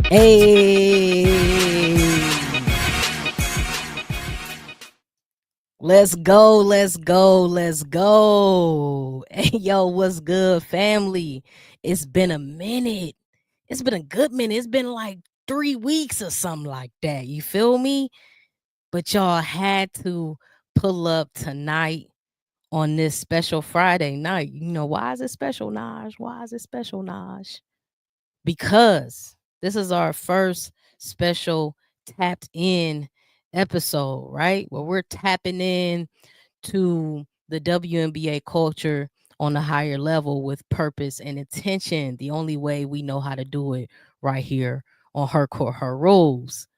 Hey, let's go, let's go, let's go. Hey, yo, what's good, family? It's been a minute. It's been a good minute. It's been like 3 weeks or something like that. You feel me? But y'all had to pull up tonight on this special Friday night. You know, why is it special, Naj? Why is it special, Naj? Because this is our first special tapped in episode, right? Where we're tapping in to the WNBA culture on a higher level with purpose and intention. The only way we know how to do it right here on Her Court, Her Rules.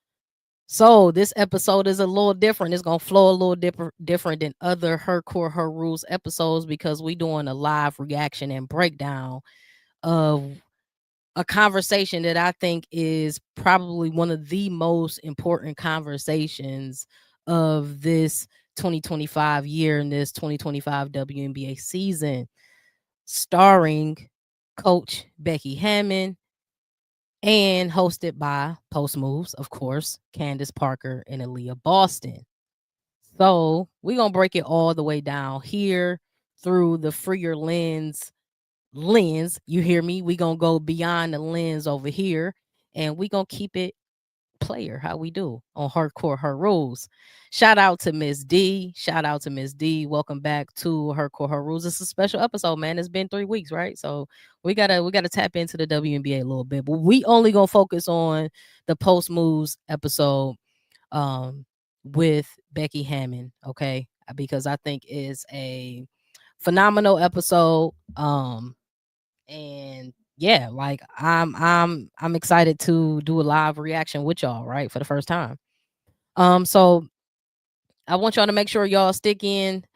So this episode is a little different. It's gonna flow a little different than other Her Court, Her Rules episodes because we doing a live reaction and breakdown of a conversation that I think is probably one of the most important conversations of this 2025 year and this 2025 WNBA season, starring Coach Becky Hammon and hosted by Post Moves, of course, Candace Parker and Aliyah Boston. So we're going to break it all the way down here through the Free Your lens. You hear me? We gonna go beyond the lens over here, and we gonna keep it player how we do on Her Court, Her Rules. Shout out to Miss D. Shout out to Miss D. Welcome back to Her Court, Her Rules. It's a special episode, man. It's been 3 weeks, right? So we gotta tap into the WNBA a little bit, but we only gonna focus on the Post Moves episode um with Becky Hammon, okay? Because I think it's a phenomenal episode. And yeah, like I'm excited to do a live reaction with y'all, right? For the first time. So I want y'all to make sure y'all stick in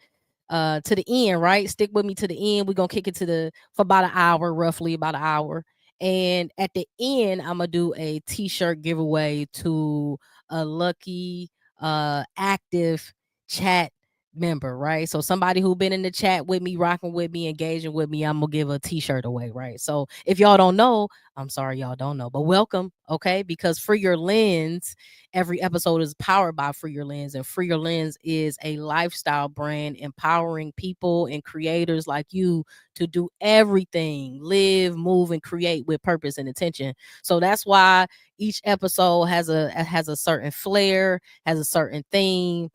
to the end, right? Stick with me to the end. We're gonna kick it to the for about an hour, roughly about an hour. And at the end, I'm gonna do a t-shirt giveaway to a lucky active chat member, right? So somebody who been in the chat with me, rocking with me, engaging with me, I'm gonna give a t-shirt away, right? So if y'all don't know, I'm sorry y'all don't know, but welcome, okay? Because For Your Lens, every episode is powered by Free Your Lens, and Free Your Lens is a lifestyle brand empowering people and creators like you to do everything, live, move, and create with purpose and intention. So that's why each episode has a certain flair, has a certain theme,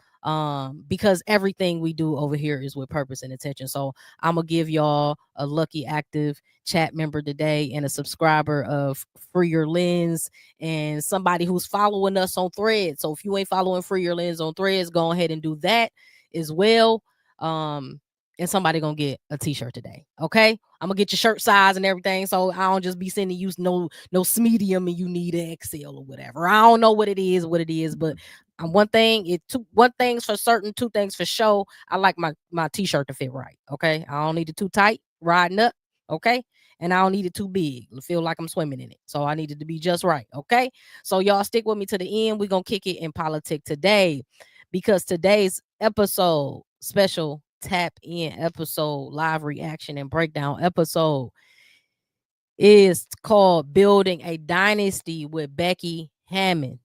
because everything we do over here is with purpose and intention. So I'm gonna give y'all a lucky active chat member today and a subscriber of Free Your Lens and somebody who's following us on Threads. So if you ain't following Free Your Lens on Threads, go ahead and do that as well. And somebody gonna get a t-shirt today. Okay. I'm gonna get your shirt size and everything. So I don't just be sending you no medium and you need an XL or whatever. I don't know what it is, but one thing's for certain, two things for sure. I like my t-shirt to fit right. Okay. I don't need it too tight, riding up. Okay. And I don't need it too big. I feel like I'm swimming in it. So I need it to be just right. Okay. So y'all stick with me to the end. We're gonna kick it in politics today because today's episode, special tap in episode, live reaction and breakdown episode, is called Building a Dynasty with Becky Hammon.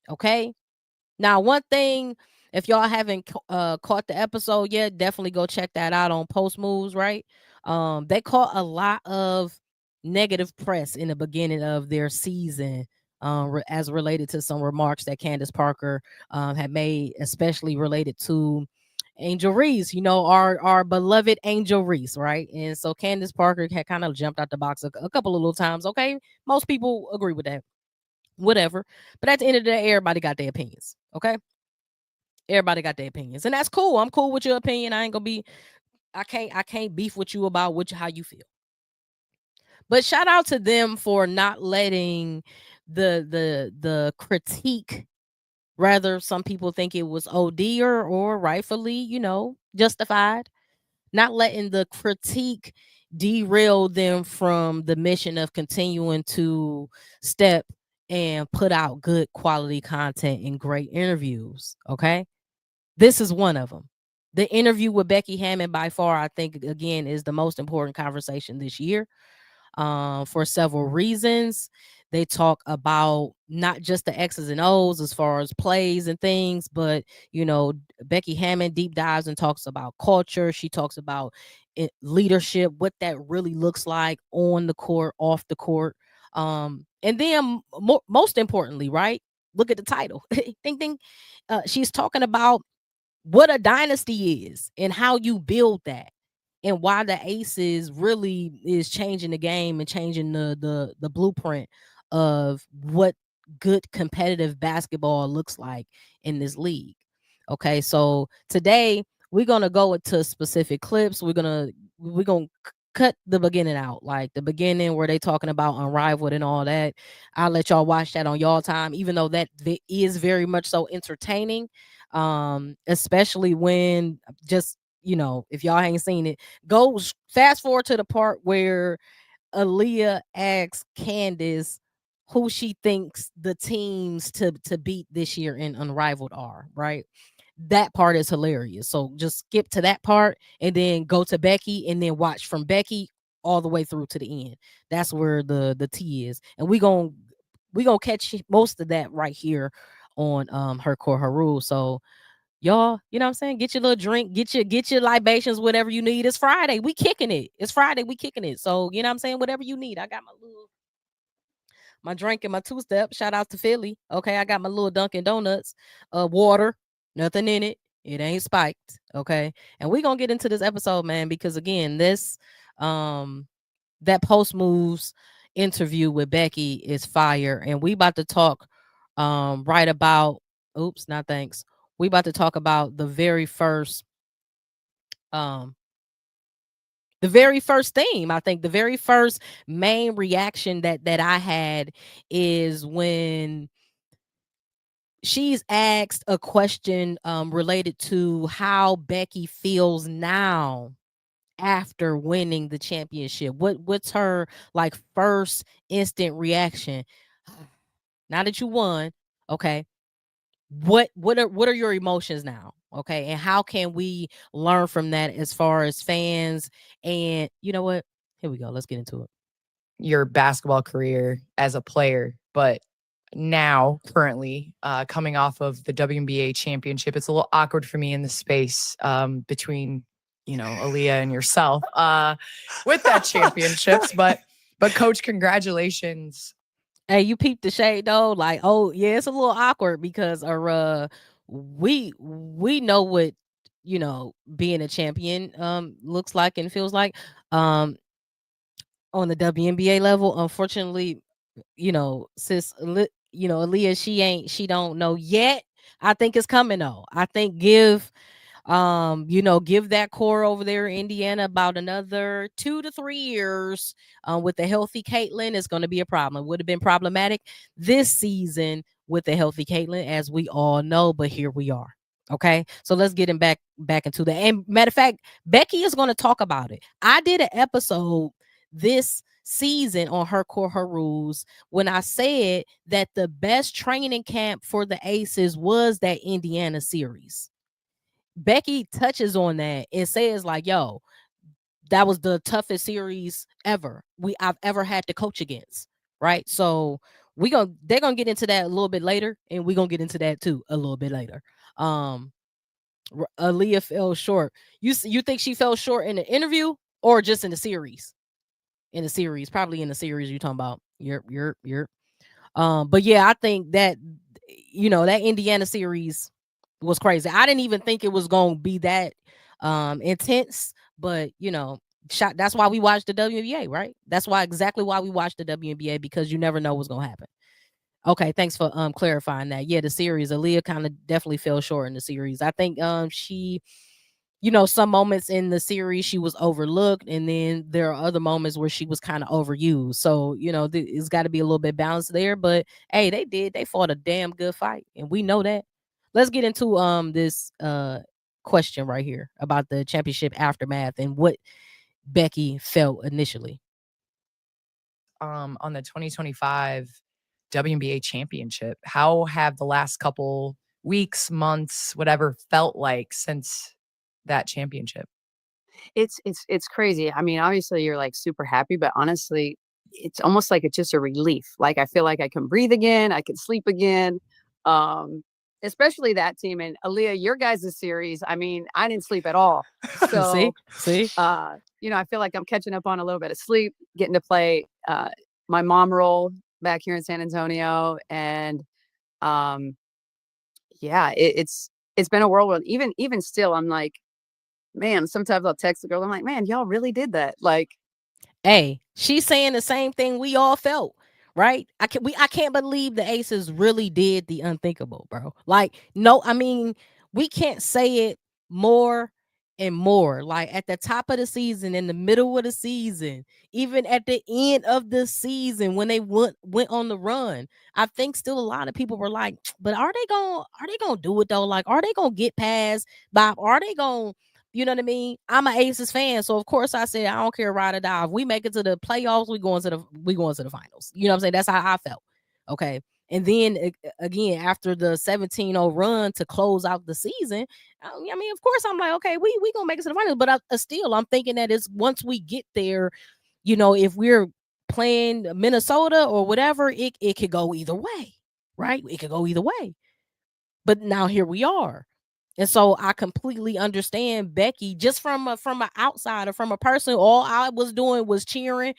Okay. Now, one thing, if y'all haven't caught the episode yet, definitely go check that out on Post Moves, right? They caught a lot of negative press in the beginning of their season, as related to some remarks that Candace Parker had made, especially related to Angel Reese, our beloved Angel Reese, right? And so Candace Parker had kind of jumped out the box a couple of little times. Okay, most people agree with that, whatever. But at the end of the day, everybody got their opinions. Okay, everybody got their opinions, and that's cool. I'm cool with your opinion. I ain't gonna be. I can't beef with you about how you feel. But shout out to them for not letting the critique. Rather, some people think it was OD or rightfully, justified. Not letting the critique derail them from the mission of continuing to step and put out good quality content and great interviews. Okay. This is one of them. The interview with Becky Hammon, by far, I think, again, is the most important conversation this year, for several reasons. They talk about not just the X's and O's as far as plays and things, but Becky Hammon deep dives and talks about culture. She talks about leadership, what that really looks like on the court, off the court. And then most importantly, right? Look at the title. Ding ding. She's talking about what a dynasty is and how you build that, and why the Aces really is changing the game and changing the blueprint of what good competitive basketball looks like in this league. Okay, so today we're gonna go into specific clips. We're gonna cut the beginning out, like the beginning where they talking about Unrivaled and all that. I'll let y'all watch that on y'all time, even though that is very much so entertaining. Especially when just if y'all ain't seen it, go fast forward to the part where Aliyah asks Candace who she thinks the teams to beat this year in Unrivaled are, right? That part is hilarious. So just skip to that part and then go to Becky and then watch from Becky all the way through to the end. That's where the tea is. And we gonna catch most of that right here on her core her rule. So y'all, you know what I'm saying? Get your little drink, get your libations, whatever you need. It's Friday. We kicking it. It's Friday. We kicking it. So, you know what I'm saying? Whatever you need. I got my drink and my two-step. Shout out to Philly. Okay, I got my little Dunkin' Donuts, water, nothing in it. It ain't spiked. Okay. And we gonna get into this episode, man, because again, this that post moves interview with Becky is fire. And we about to talk right about oops, not thanks. We about to talk about um the very first theme. I think the very first main reaction that I had is when she's asked a question related to how Becky feels now after winning the championship. What's her like first instant reaction? Now that you won, okay, what are your emotions now? Okay, and how can we learn from that as far as fans? And you know what? Here we go. Let's get into it. Your basketball career as a player, but now currently coming off of the WNBA championship, it's a little awkward for me in the space between Aliyah and yourself with that championships. But coach, congratulations. Hey, you peeped the shade though. Like, oh yeah, it's a little awkward because we know what being a champion looks like and feels like. On the WNBA level, unfortunately, sis, Aaliyah, she don't know yet. I think it's coming though. I think give that core over there in Indiana about another 2 to 3 years. With the healthy Caitlin, it's going to be a problem. It would have been problematic this season with the healthy Caitlin, as we all know, but here we are. Okay, so let's get him back into that. And matter of fact, Becky is going to talk about it. I did an episode this season on her core her rules when I said that the best training camp for the Aces was that Indiana series. Becky touches on that and says like, yo, that was the toughest series ever I've ever had to coach against. Right. So they're gonna get into that a little bit later, and we're gonna get into that too a little bit later. Aliyah fell short. You think she fell short in the interview or just in the series? In the series, probably in the series you're talking about. You're. But yeah, I think that that Indiana series was crazy. I didn't even think it was gonna be that intense, but that's why we watched the WNBA, right? That's exactly why we watched the WNBA, because you never know what's gonna happen. Okay, thanks for clarifying that. Yeah, the series, Aliyah kind of definitely fell short in the series. I think she some moments in the series she was overlooked, and then there are other moments where she was kind of overused. So, it's got to be a little bit balanced there. But hey, they fought a damn good fight, and we know that. Let's get into this question right here about the championship aftermath and what Becky felt initially. On the 2025 WNBA championship, how have the last couple weeks, months, whatever felt like since that championship? It's crazy. I mean, obviously you're like super happy, but honestly, it's almost like it's just a relief. Like I feel like I can breathe again. I can sleep again. Um, Especially that team. And Aliyah, your guys' series, I mean, I didn't sleep at all. So, See, I feel like I'm catching up on a little bit of sleep, getting to play my mom role back here in San Antonio. And um, yeah, it's been a whirlwind. Even still, I'm like, man, sometimes I'll text the girl. I'm like, man, y'all really did that. Like, hey, she's saying the same thing we all felt, right? I can't believe the Aces really did the unthinkable, bro. Like, no, I mean, we can't say it more and more. Like at the top of the season, in the middle of the season, even at the end of the season when they went on the run, I think still a lot of people were like, but are they gonna do it though? Like, are they gonna get past Bob? Are they gonna, you know what I mean? I'm an Aces fan, so of course I said I don't care, ride or die. If we make it to the playoffs, we going to the finals. You know what I'm saying? That's how I felt. Okay. And then again, after the 17-0 run to close out the season, I mean, of course I'm like, okay, we gonna make it to the finals. But still, I'm thinking that it's once we get there, if we're playing Minnesota or whatever, it could go either way, right? It could go either way. But now here we are. And so I completely understand Becky just from an outsider, from a person. All I was doing was cheering.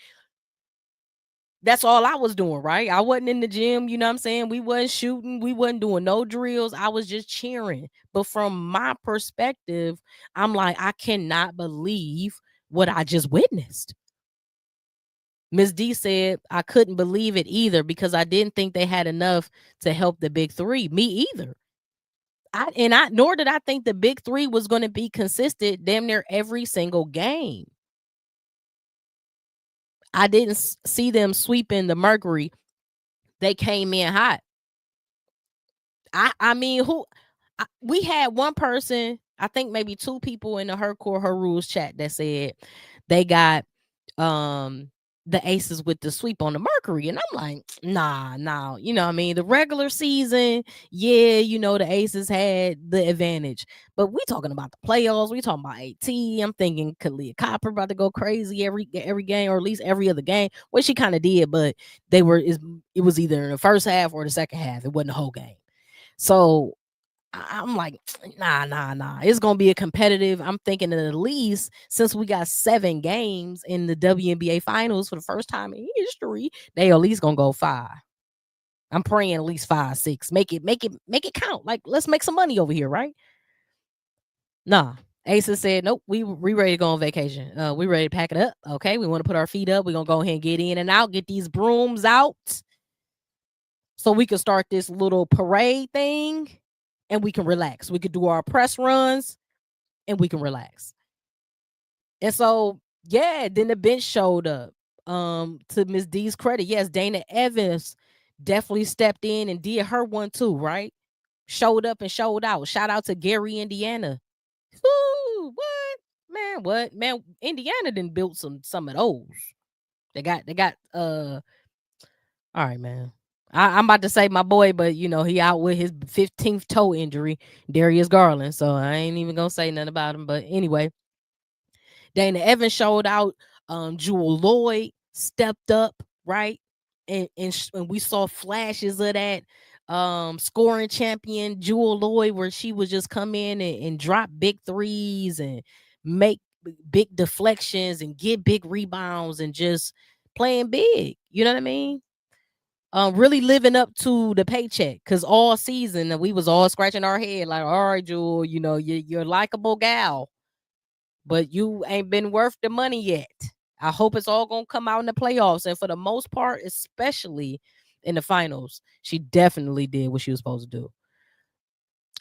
That's all I was doing, right? I wasn't in the gym, you know what I'm saying? We wasn't shooting, we wasn't doing no drills. I was just cheering. But from my perspective, I'm like, I cannot believe what I just witnessed. Ms. D said I couldn't believe it either because I didn't think they had enough to help the big three. Me either. Nor did I think the big three was going to be consistent damn near every single game. I didn't see them sweeping the Mercury. They came in hot. I mean, we had one person, I think maybe two people in the Her Core Her Rules chat that said they got the Aces with the sweep on the Mercury. And I'm like, nah. You know what I mean? The regular season, yeah, the Aces had the advantage. But we talking about the playoffs. We talking about AT. I'm thinking Kalia Copper about to go crazy every game, or at least every other game. Well, she kind of did, but it was either in the first half or the second half. It wasn't the whole game. So I'm like, nah. It's gonna be a competitive. I'm thinking at least since we got 7 games in the WNBA finals for the first time in history, they at least gonna go 5. I'm praying at least 5, 6. Make it count. Like, let's make some money over here, right? Nah. Asa said, nope, we ready to go on vacation. We ready to pack it up. Okay, we want to put our feet up. We're gonna go ahead and get in and out, get these brooms out, so we can start this little parade thing and we can relax. We could do our press runs and we can relax. And so, yeah, then the bench showed up. To Miss D's credit, yes, Dana Evans definitely stepped in and did her one too, right? Showed up and showed out. Shout out to Gary, Indiana. Woo, what? Man, what? Man, Indiana done built some of those. They got all right, man. I'm about to say my boy, but he out with his 15th toe injury, Darius Garland. So I ain't even gonna say nothing about him. But anyway, Dana Evans showed out. Jewel Lloyd stepped up, right? And we saw flashes of that scoring champion Jewel Lloyd, where she would just come in and drop big threes and make big deflections and get big rebounds and just playing big. You know what I mean? Really living up to the paycheck, because all season we was all scratching our head like, all right, Jewel, you're a likable gal, but you ain't been worth the money yet. I hope it's all gonna come out in the playoffs, and for the most part, especially in the finals, she definitely did what she was supposed to do.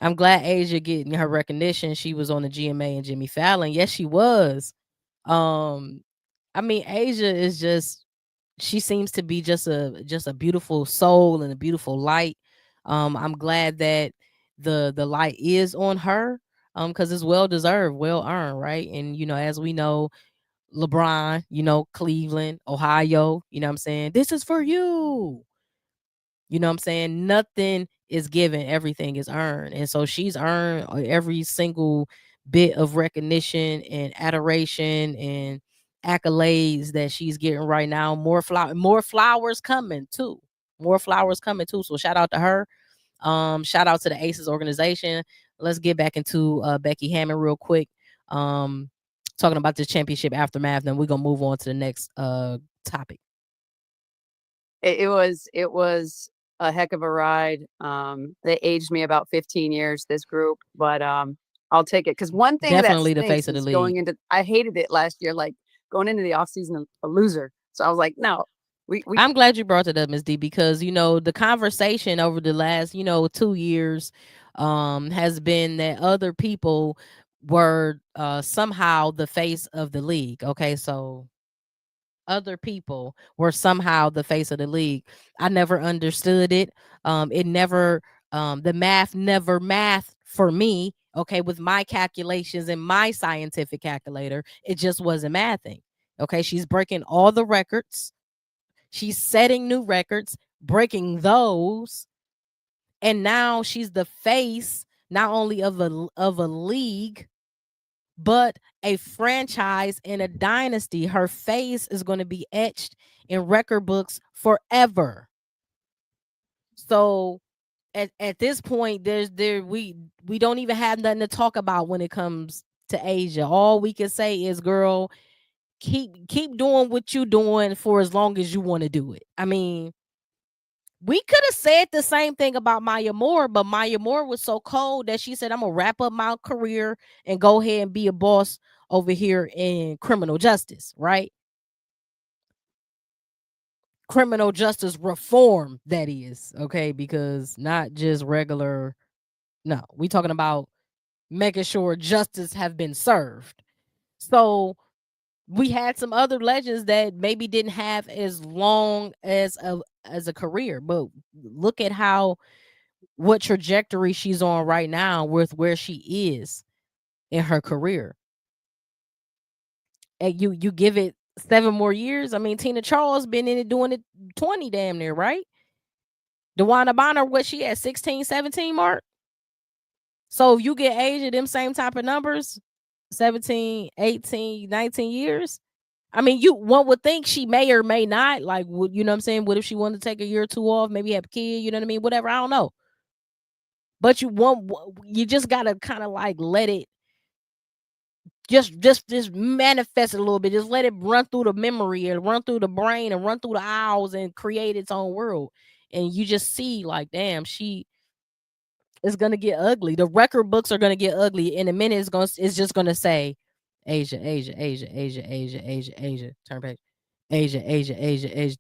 I'm glad Asia getting her recognition. She was on the GMA and Jimmy Fallon. Yes, she was. Um, I mean, Asia is just, she seems to be just a beautiful soul and a beautiful light. I'm glad that the light is on her, because it's well deserved, well earned, right? And as we know, LeBron, Cleveland, Ohio, you know what I'm saying? This is for you. You know what I'm saying? Nothing is given, everything is earned. And so she's earned every single bit of recognition and adoration and accolades that she's getting right now. More flowers coming too. More flowers coming too. So shout out to her. Shout out to the Aces organization. Let's get back into Becky Hammon real quick. Talking about this championship aftermath, then we're gonna move on to the next topic. It was a heck of a ride. They aged me about 15 years, this group, but I'll take it. Because one thing Definitely that the face of the is going league. into, I hated it last year, like going into the offseason a loser. So I was like, no, we I'm glad you brought it up, Ms. D, because the conversation over the last 2 years has been that other people were somehow the face of the league. Okay, so other people were somehow the face of the league. I never understood it. It never the math never math for me. Okay, with my calculations and my scientific calculator, it just wasn't mathing. Okay, she's breaking all the records. She's setting new records, breaking those, and now she's the face not only of a league, but a franchise and a dynasty. Her face is going to be etched in record books forever. So at this point, we don't even have nothing to talk about when it comes to Asia. All we can say is, girl, keep doing what you're doing for as long as you want to do it. I mean, we could have said the same thing about Maya Moore, but Maya Moore was so cold that she said, I'm going to wrap up my career and go ahead and be a boss over here in criminal justice, right? Criminal justice reform, that is, okay? Because not just regular, no, we talking about making sure justice have been served. So we had some other legends that maybe didn't have as long as a career, but look at what trajectory she's on right now with where she is in her career. And you give it 7 more years. I mean, Tina Charles been in it doing it 20 damn near, right? DeWanna Bonner, what she at 16, 17 mark? So if you get age of them same type of numbers, 17, 18, 19 years, I mean, one would think she may or may not, like, would, you know what I'm saying? What if she wanted to take a year or two off, maybe have a kid, you know what I mean? Whatever, I don't know. But you just gotta kind of like let it just manifest it a little bit. Just let it run through the memory and run through the brain and run through the aisles and create its own world. And you just see, like, damn, she is gonna get ugly. The record books are gonna get ugly. In a minute, it's just gonna say Asia, Asia, Asia, Asia, Asia, Asia, Asia. Turn page. Asia, Asia, Asia, Asia,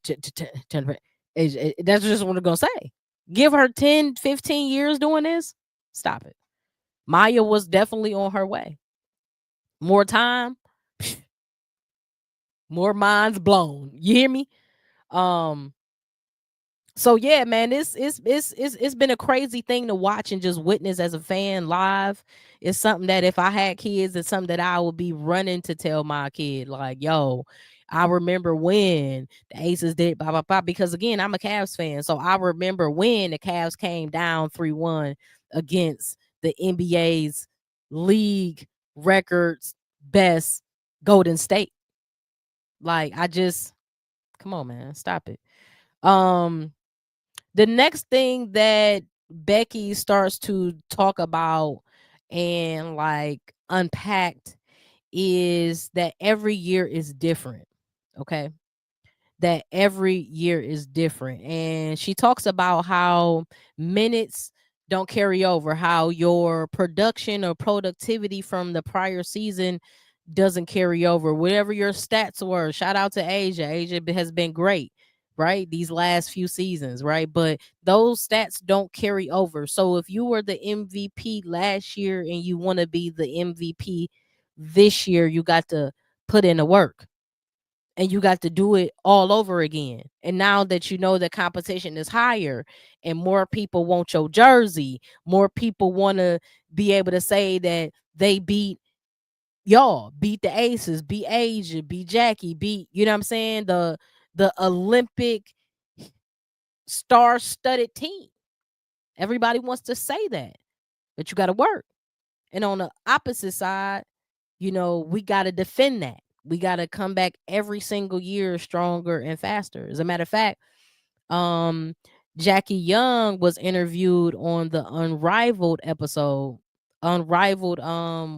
turn page. Asia. That's just what it's gonna say. Give her 10, 15 years doing this. Stop it. Maya was definitely on her way. More time, more minds blown. You hear me? So yeah, man, it's been a crazy thing to watch and just witness as a fan live. It's something that if I had kids, it's something that I would be running to tell my kid, like, yo, I remember when the Aces did blah blah blah. Because again, I'm a Cavs fan, so I remember when the Cavs came down 3-1 against the NBA's league records best Golden State. Like, come on, man, stop it. The next thing that Becky starts to talk about and like unpacked is that every year is different. Okay. That every year is different. And she talks about how minutes don't carry over, how your production or productivity from the prior season doesn't carry over. Whatever your stats were, shout out to Asia. Asia has been great, right? These last few seasons, right? But those stats don't carry over. So if you were the MVP last year and you want to be the MVP this year, you got to put in the work and you got to do it all over again. And now that you know the competition is higher and more people want your jersey, more people want to be able to say that they beat y'all, beat the Aces, beat Asia, beat Jackie, beat, you know what I'm saying? The Olympic star-studded team. Everybody wants to say that, but you got to work. And on the opposite side, we got to defend that. We got to come back every single year stronger and faster. As a matter of fact, um, Jackie Young was interviewed on the Unrivaled episode. Unrivaled,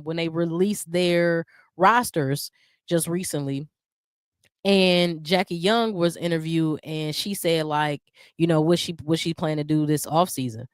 when they released their rosters just recently. And Jackie Young was interviewed, and she said, like, what she plan to do this off season?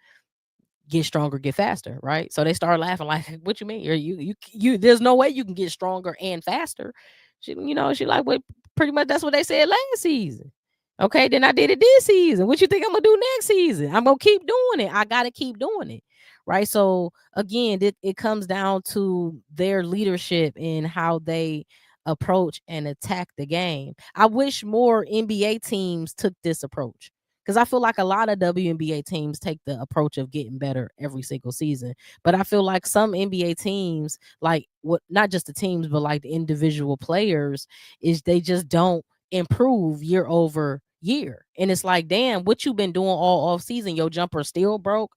Get stronger, get faster, right? So they started laughing, like, what you mean? You there's no way you can get stronger and faster. She like, well, pretty much that's what they said last season. Okay, then I did it this season. What you think I'm gonna do next season? I'm gonna keep doing it. I gotta keep doing it. Right. So again, it comes down to their leadership and how they approach and attack the game. I wish more NBA teams took this approach, because I feel like a lot of WNBA teams take the approach of getting better every single season. But I feel like some NBA teams, like, what, not just the teams, but like the individual players, is they just don't improve year over year. And it's like, damn, what you been doing all off season? Your jumper still broke.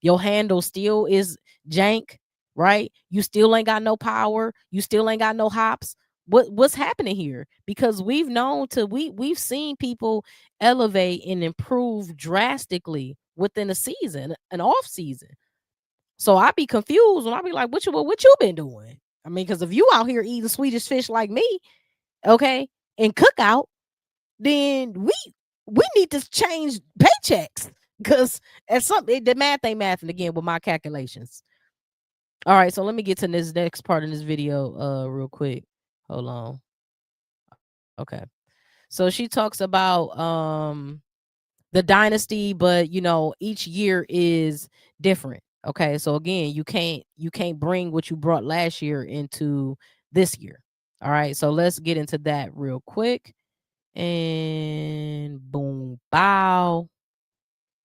Your handle still is jank, right? You still ain't got no power. You still ain't got no hops. What's happening here? Because we've seen people elevate and improve drastically within a season, an off season. So I be confused when I be like, what you been doing? I mean, because if you out here eating Swedish fish like me, okay, and cookout, then we need to change paychecks, because at something the math ain't mathing again with my calculations. All right, so let me get to this next part of this video real quick. Hold on. Okay. So she talks about the dynasty, but each year is different. Okay. So again, you can't bring what you brought last year into this year. All right. So let's get into that real quick. And boom, bow.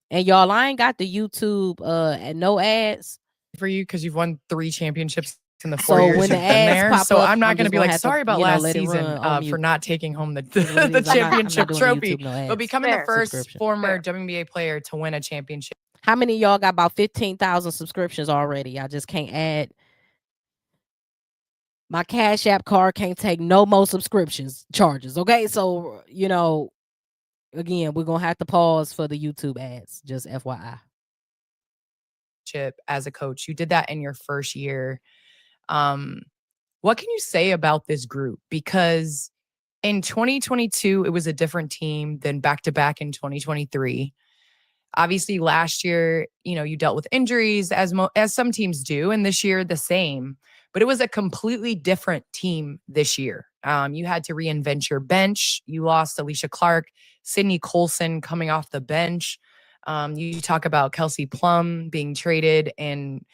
And y'all, I ain't got the YouTube and no ads for you, because you've won 3 championships in the 4 So years when the you've been ads there. pop So up, I'm not I'm going to just be gonna like, have to, sorry about last let it season run on for mute. not taking home the Is what it the is. I'm not championship doing the trophy, YouTube no but ads. becoming the Fair. first Subscription. former Fair. WNBA player to win a championship. How many of y'all got about 15,000 subscriptions already? I just can't add. My Cash App card can't take no more subscriptions charges. Okay, so again, we're gonna have to pause for the YouTube ads. Just FYI. As a coach, you did that in your first year. What can you say about this group? Because in 2022, it was a different team than back-to-back in 2023. Obviously, last year, you dealt with injuries as some teams do, and this year the same. But it was a completely different team this year. You had to reinvent your bench. You lost Alicia Clark, Sydney Colson coming off the bench. You talk about Kelsey Plum being traded and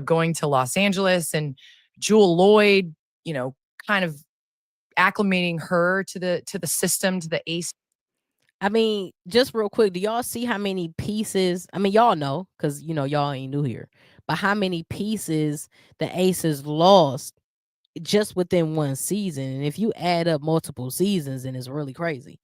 going to Los Angeles, and Jewel Lloyd, kind of acclimating her to the system, to the ace. I mean, just real quick, do y'all see how many pieces? I mean, y'all know, because y'all ain't new here, but how many pieces the Aces lost just within one season? And if you add up multiple seasons, then it's really crazy.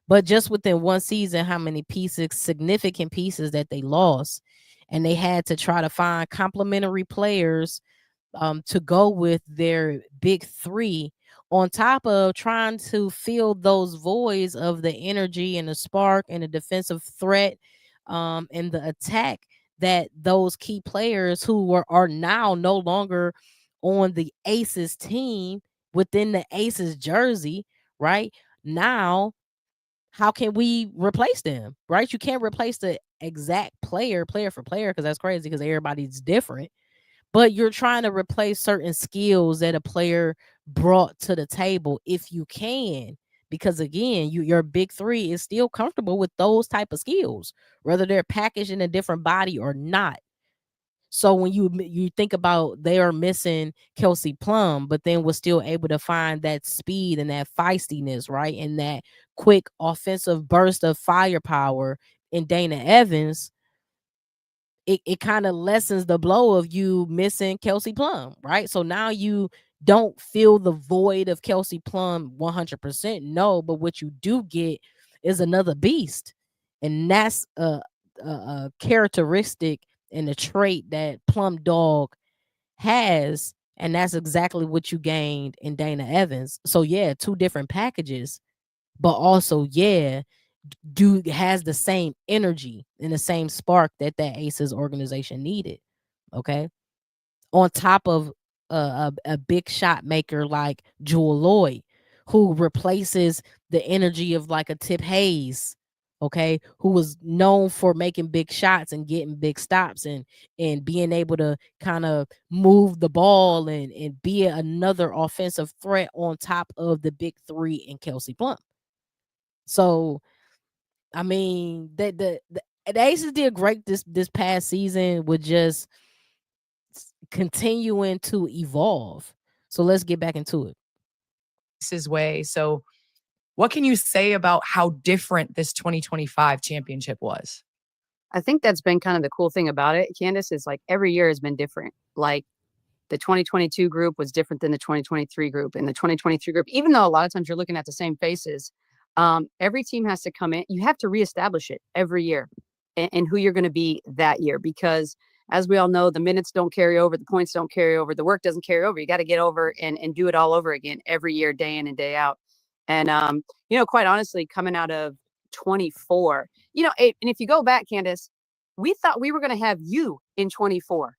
But just within one season, how many pieces, significant pieces that they lost, and they had to try to find complementary players to go with their big 3, on top of trying to fill those voids of the energy and the spark and the defensive threat and the attack that those key players who are now no longer on the Aces team within the Aces jersey, right? Now, how can we replace them, right? You can't replace the exact player for player, because that's crazy, because everybody's different. But you're trying to replace certain skills that a player brought to the table if you can, because again, your big 3 is still comfortable with those type of skills, whether they're packaged in a different body or not. So when you think about, they are missing Kelsey Plum, but then was still able to find that speed and that feistiness, right, and that quick offensive burst of firepower in Dana Evans. It kind of lessens the blow of you missing Kelsey Plum, right? So now you don't feel the void of Kelsey Plum 100%. No, but what you do get is another beast, and that's a characteristic and a trait that Plum Dog has And that's exactly what you gained in Dana Evans. So yeah, two different packages, but also dude has the same energy and the same spark that Aces organization needed. Okay, on top of a big shot maker like Jewel Lloyd, who replaces the energy of like a Tip Hayes, okay, who was known for making big shots and getting big stops and being able to kind of move the ball and be another offensive threat on top of the big three and Kelsey Plum. So I mean, the Aces did great this past season with just continuing to evolve. So let's get back into it. His way. So, what can you say about how different this 2025 championship was? I think that's been kind of the cool thing about it, Candace, is like every year has been different. Like the 2022 group was different than the 2023 group, and the 2023 group, even though a lot of times you're looking at the same faces, every team has to come in. You have to reestablish it every year and who you're going to be that year, because as we all know, the minutes don't carry over, the points don't carry over, the work doesn't carry over. You got to get over and do it all over again every year, day in and day out. And, quite honestly, coming out of 24, and if you go back, Candace, we thought we were going to have you in 24,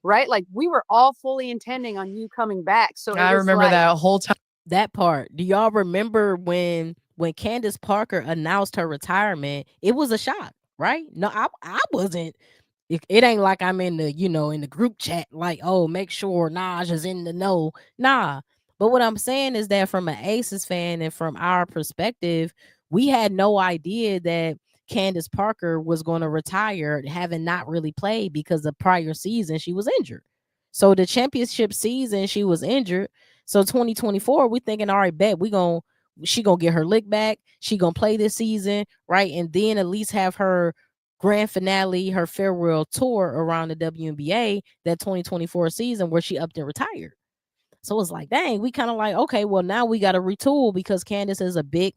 right? Like we were all fully intending on you coming back. So I remember that whole time. That part. Do y'all remember when Candace Parker announced her retirement? It was a shock, right? No, I wasn't. It ain't like I'm in the, in the group chat, like, oh, make sure Najah's in the know. Nah. But what I'm saying is that from an Aces fan and from our perspective, we had no idea that Candace Parker was going to retire, having not really played because the prior season she was injured. So the championship season she was injured. So 2024, we thinking, all right, bet she gonna get her lick back. She gonna play this season, right? And then at least have her grand finale, her farewell tour around the WNBA that 2024 season where she upped and retired. So it's like, dang, we kind of like, okay, well now we got to retool because Candace is a big,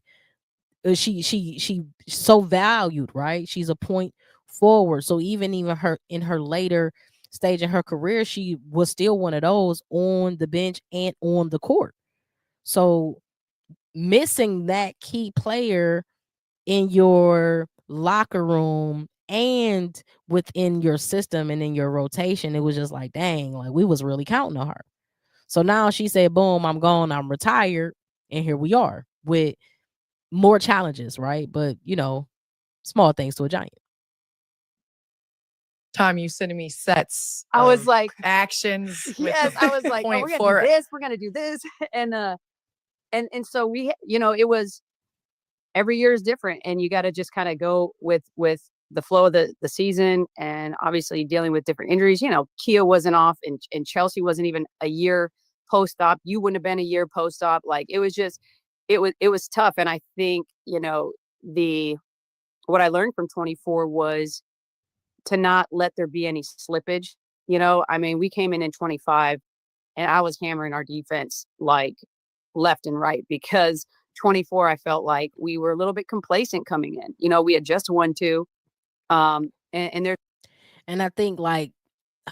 she so valued, right? She's a point forward. So even her in her later stage in her career, she was still one of those on the bench and on the court. So missing that key player in your locker room and within your system and in your rotation, it was just like, dang, like we was really counting on her. So now she said, boom, I'm gone, I'm retired, and here we are with more challenges, right? But small things to a giant. Time you sending me sets. I was like actions. Yes, I was like, oh, we're gonna do this, we're gonna do this, and so we, it was every year is different, and you got to just kind of go with the flow of the season, and obviously dealing with different injuries. Kia wasn't off, and Chelsea wasn't even a year post-op. You wouldn't have been a year post-op. Like it was just, it was tough. And I think, what I learned from 24 was to not let there be any slippage. I mean, we came in 25 and I was hammering our defense like left and right, because 24, I felt like we were a little bit complacent coming in. We had just won 2. And I think like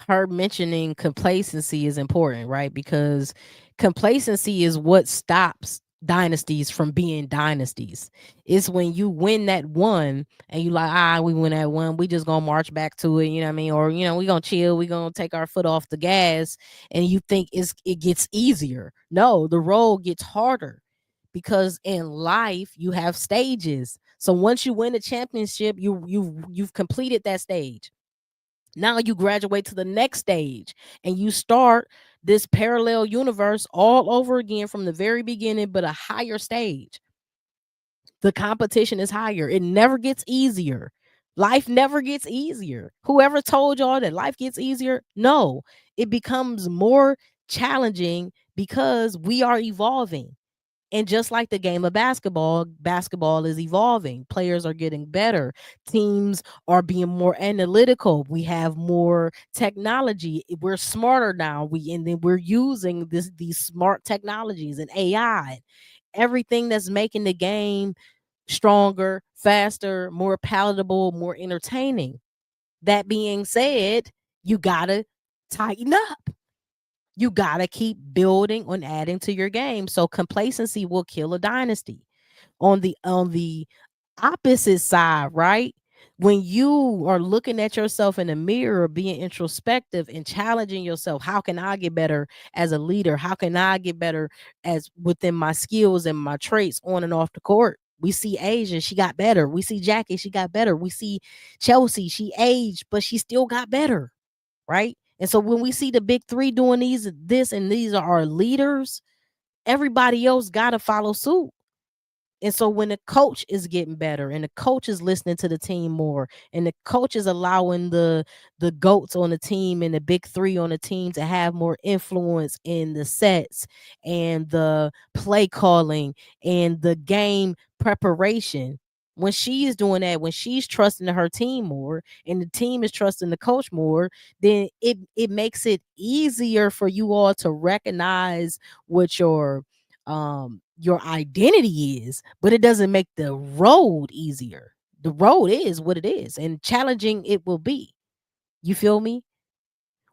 her mentioning complacency is important, right? Because complacency is what stops dynasties from being dynasties. It's when you win that one and you like, we win that one, we just gonna march back to it, you know what I mean? Or we gonna chill, we gonna take our foot off the gas, and you think it gets easier. No, the road gets harder, because in life you have stages. So once you win a championship, you've completed that stage. Now you graduate to the next stage and you start this parallel universe all over again from the very beginning, but a higher stage. The competition is higher. It never gets easier. Life never gets easier. Whoever told y'all that life gets easier? No, it becomes more challenging because we are evolving. And just like the game of basketball is evolving. Players are getting better. Teams are being more analytical. We have more technology. We're smarter now. And then we're using these smart technologies and AI, everything that's making the game stronger, faster, more palatable, more entertaining. That being said, you gotta tighten up. You got to keep building on adding to your game. So complacency will kill a dynasty. On the opposite side, right? When you are looking at yourself in the mirror, being introspective and challenging yourself, how can I get better as a leader? How can I get better as within my skills and my traits on and off the court? We see Asia, she got better. We see Jackie, she got better. We see Chelsea, she aged, but she still got better, right? And so when we see the big three doing these are our leaders, everybody else got to follow suit. And so when the coach is getting better and the coach is listening to the team more and the coach is allowing the goats on the team and the big three on the team to have more influence in the sets and the play calling and the game preparation, when she is doing that, when she's trusting her team more and the team is trusting the coach more, then it makes it easier for you all to recognize what your identity is, but it doesn't make the road easier. The road is what it is, and challenging it will be. You feel me?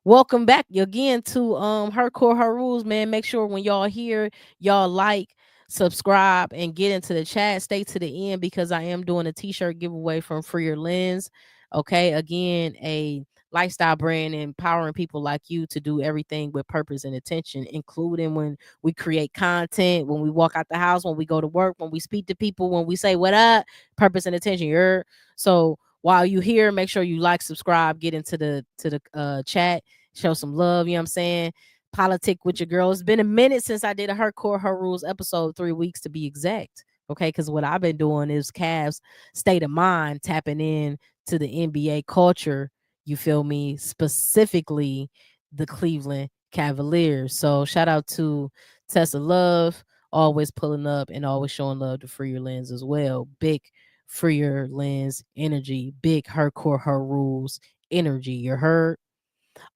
Welcome back again to Her Core Her Rules, man. Make sure when y'all here, y'all like, subscribe, and get into the chat. Stay to the end because I am doing a t-shirt giveaway from Free Your Lenz. Okay, again, a lifestyle brand empowering people like you to do everything with purpose and intention, including when we create content, when we walk out the house, when we go to work, when we speak to people, when we say what up, purpose and intention. You're so while you here, make sure you like, subscribe, get into the chat, show some love. You know what I'm saying? Politic with your girl. It's been a minute since I did a Her Core Her Rules episode, 3 weeks to be exact. Okay, because what I've been doing is Cavs state of mind, tapping in to the NBA culture. You feel me? Specifically, the Cleveland Cavaliers. So shout out to Tessa Love, always pulling up and always showing love to Free Your Lens as well. Big Free Your Lens energy, big Her Core Her Rules energy. You heard?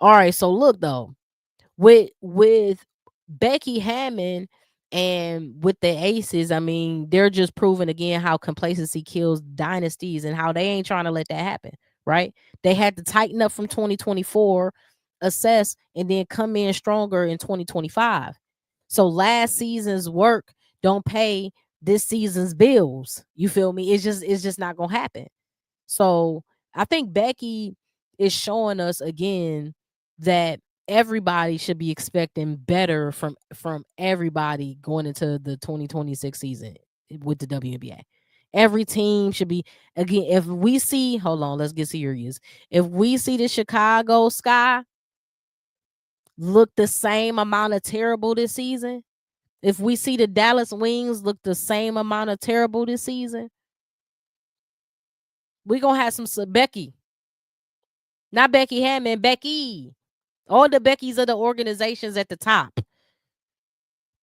All right. So look though, with Becky Hammon and with the Aces, I mean, they're just proving again how complacency kills dynasties and how they ain't trying to let that happen, right? They had to tighten up from 2024, assess, and then come in stronger in 2025. So last season's work don't pay this season's bills. You feel me? It's just not gonna happen. So I think Becky is showing us again that everybody should be expecting better from everybody going into the 2026 season with the WNBA. Every team should be, again, if we see, hold on, let's get serious. If we see the Chicago Sky look the same amount of terrible this season, if we see the Dallas Wings look the same amount of terrible this season, we're gonna have some Becky. Not Becky Hammon, Becky. All the Beckys of the organizations at the top.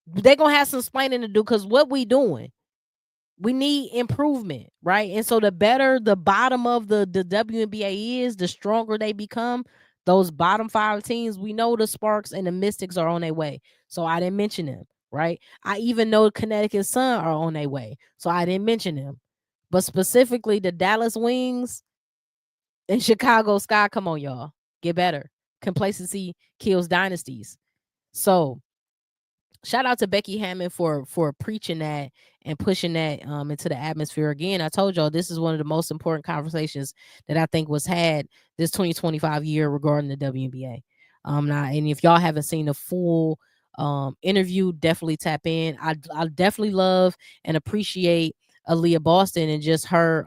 They're gonna have some explaining to do because what we doing, we need improvement, right? And so the better the bottom of the WNBA is, the stronger they become. Those bottom 5 teams, we know the Sparks and the Mystics are on their way. So I didn't mention them, right? I even know Connecticut Sun are on their way. So I didn't mention them. But specifically the Dallas Wings and Chicago Sky, come on, y'all. Get better. Complacency kills dynasties. So shout out to Becky Hammon for preaching that and pushing that into the atmosphere. Again, I told y'all this is one of the most important conversations that I think was had this 2025 year regarding the WNBA. Now, and if y'all haven't seen the full interview, definitely tap in. I definitely love and appreciate Aliyah Boston and just her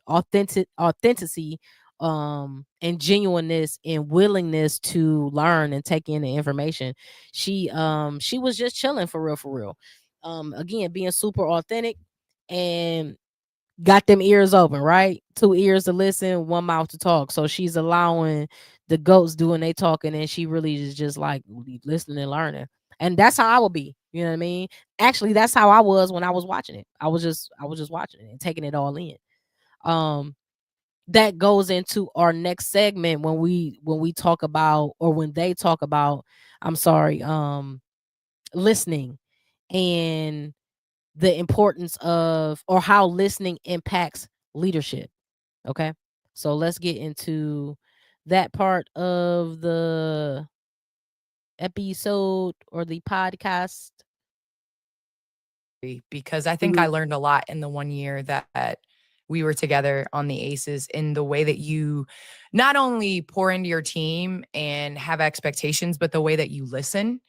authenticity and genuineness and willingness to learn and take in the information. She was just chilling for real. Again, being super authentic and got them ears open, right? 2 ears to listen, one mouth to talk. So she's allowing the goats doing they talking, and she really is just like listening and learning. And that's how I will be. You know what I mean? Actually, that's how I was when I was watching it. I was just watching it and taking it all in. Um, that goes into our next segment when we talk about, or when they talk about, I'm sorry, listening and the importance of, or how listening impacts leadership. Okay, so let's get into that part of episode or the podcast? Because I think I learned a lot in the 1 year that we were together on the Aces, in the way that you not only pour into your team and have expectations, but the way that you listen.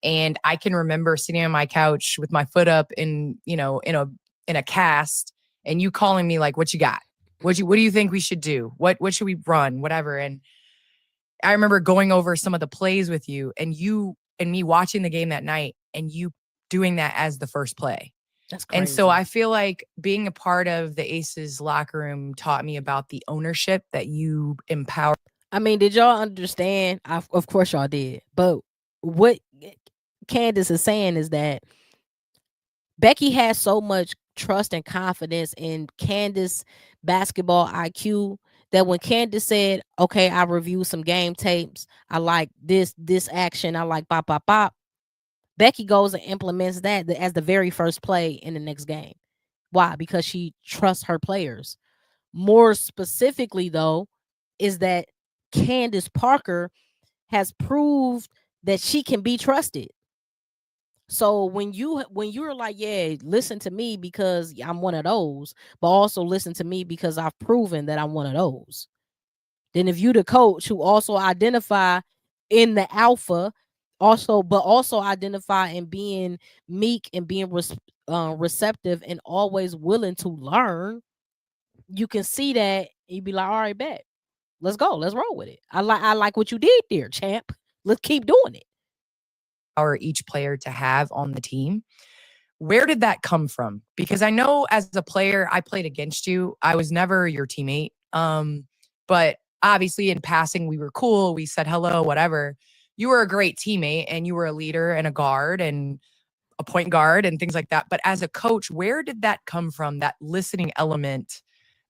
And I can remember sitting on my couch with my foot up in a cast, and you calling me like, "What you got? What do you think we should do? What should we run? Whatever." And I remember going over some of the plays with you, and me watching the game that night, and you doing that as the first play. That's crazy. And so I feel like being a part of the Aces locker room taught me about the ownership that you empower. I mean, did y'all understand? Of course y'all did. But what Candace is saying is that Becky has so much trust and confidence in Candace basketball IQ that when Candace said, "Okay, I reviewed some game tapes. I like this action. I like bop bop bop." Becky goes and implements that as the very first play in the next game. Why? Because she trusts her players. More specifically, though, is that Candace Parker has proved that she can be trusted. So when you're like, yeah, listen to me because I'm one of those, but also listen to me because I've proven that I'm one of those. Then if you the coach who also identify in the alpha, also identify in being meek and being receptive and always willing to learn, you can see that you'd be like, all right, bet. Let's go. Let's roll with it. I like what you did there, champ. Let's keep doing it. Or each player to have on the team. Where did that come from? Because I know as a player, I played against you. I was never your teammate. But obviously in passing, we were cool. We said hello, whatever. You were a great teammate, and you were a leader and a guard and a point guard and things like that. But as a coach, where did that come from? That listening element,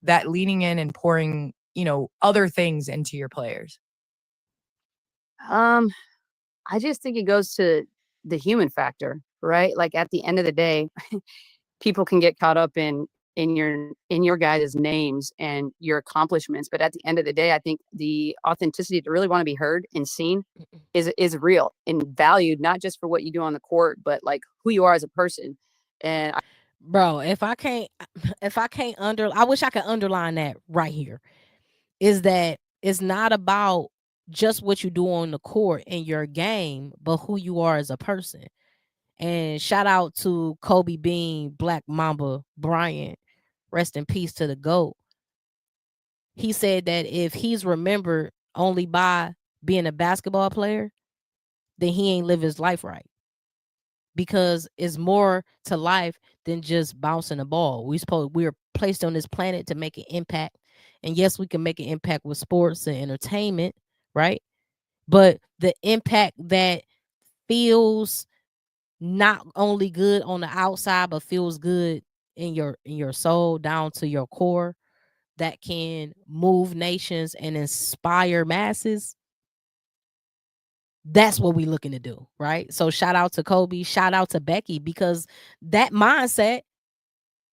that leaning in and pouring, other things into your players? I just think it goes to the human factor, right? Like at the end of the day, people can get caught up in your guys' names and your accomplishments, but at the end of the day, I think the authenticity to really want to be heard and seen is real and valued, not just for what you do on the court, but like who you are as a person. And Bro, I wish I could underline that right here. Is that it's not about just what you do on the court in your game, but who you are as a person. And shout out to Kobe Bean, Black Mamba Bryant. Rest in peace to the GOAT. He said that if he's remembered only by being a basketball player, then he ain't live his life right. Because it's more to life than just bouncing a ball. We're placed on this planet to make an impact. And yes, we can make an impact with sports and entertainment, right? But the impact that feels not only good on the outside, but feels good in your soul down to your core, that can move nations and inspire masses. That's what we're looking to do, right? So shout out to Kobe, shout out to Becky, because that mindset,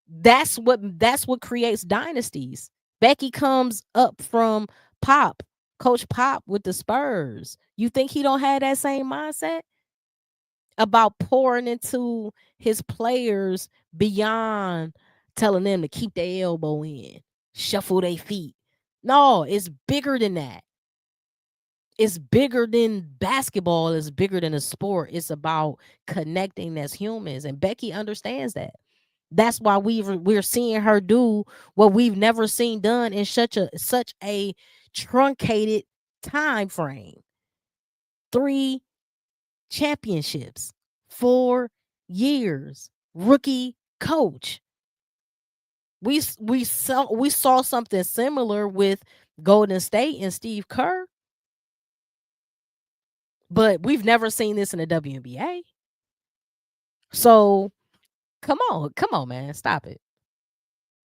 that's what creates dynasties. Becky comes up from Coach Pop with the Spurs. You think he don't have that same mindset about pouring into his players beyond telling them to keep their elbow in, shuffle their feet? No, it's bigger than that. It's bigger than basketball. It's bigger than a sport. It's about connecting as humans, and Becky understands that. That's why we're seeing her do what we've never seen done in such a truncated time frame. 3 championships, 4 years, rookie coach. We saw something similar with Golden State and Steve Kerr, but we've never seen this in the WNBA. So come on, man, stop it.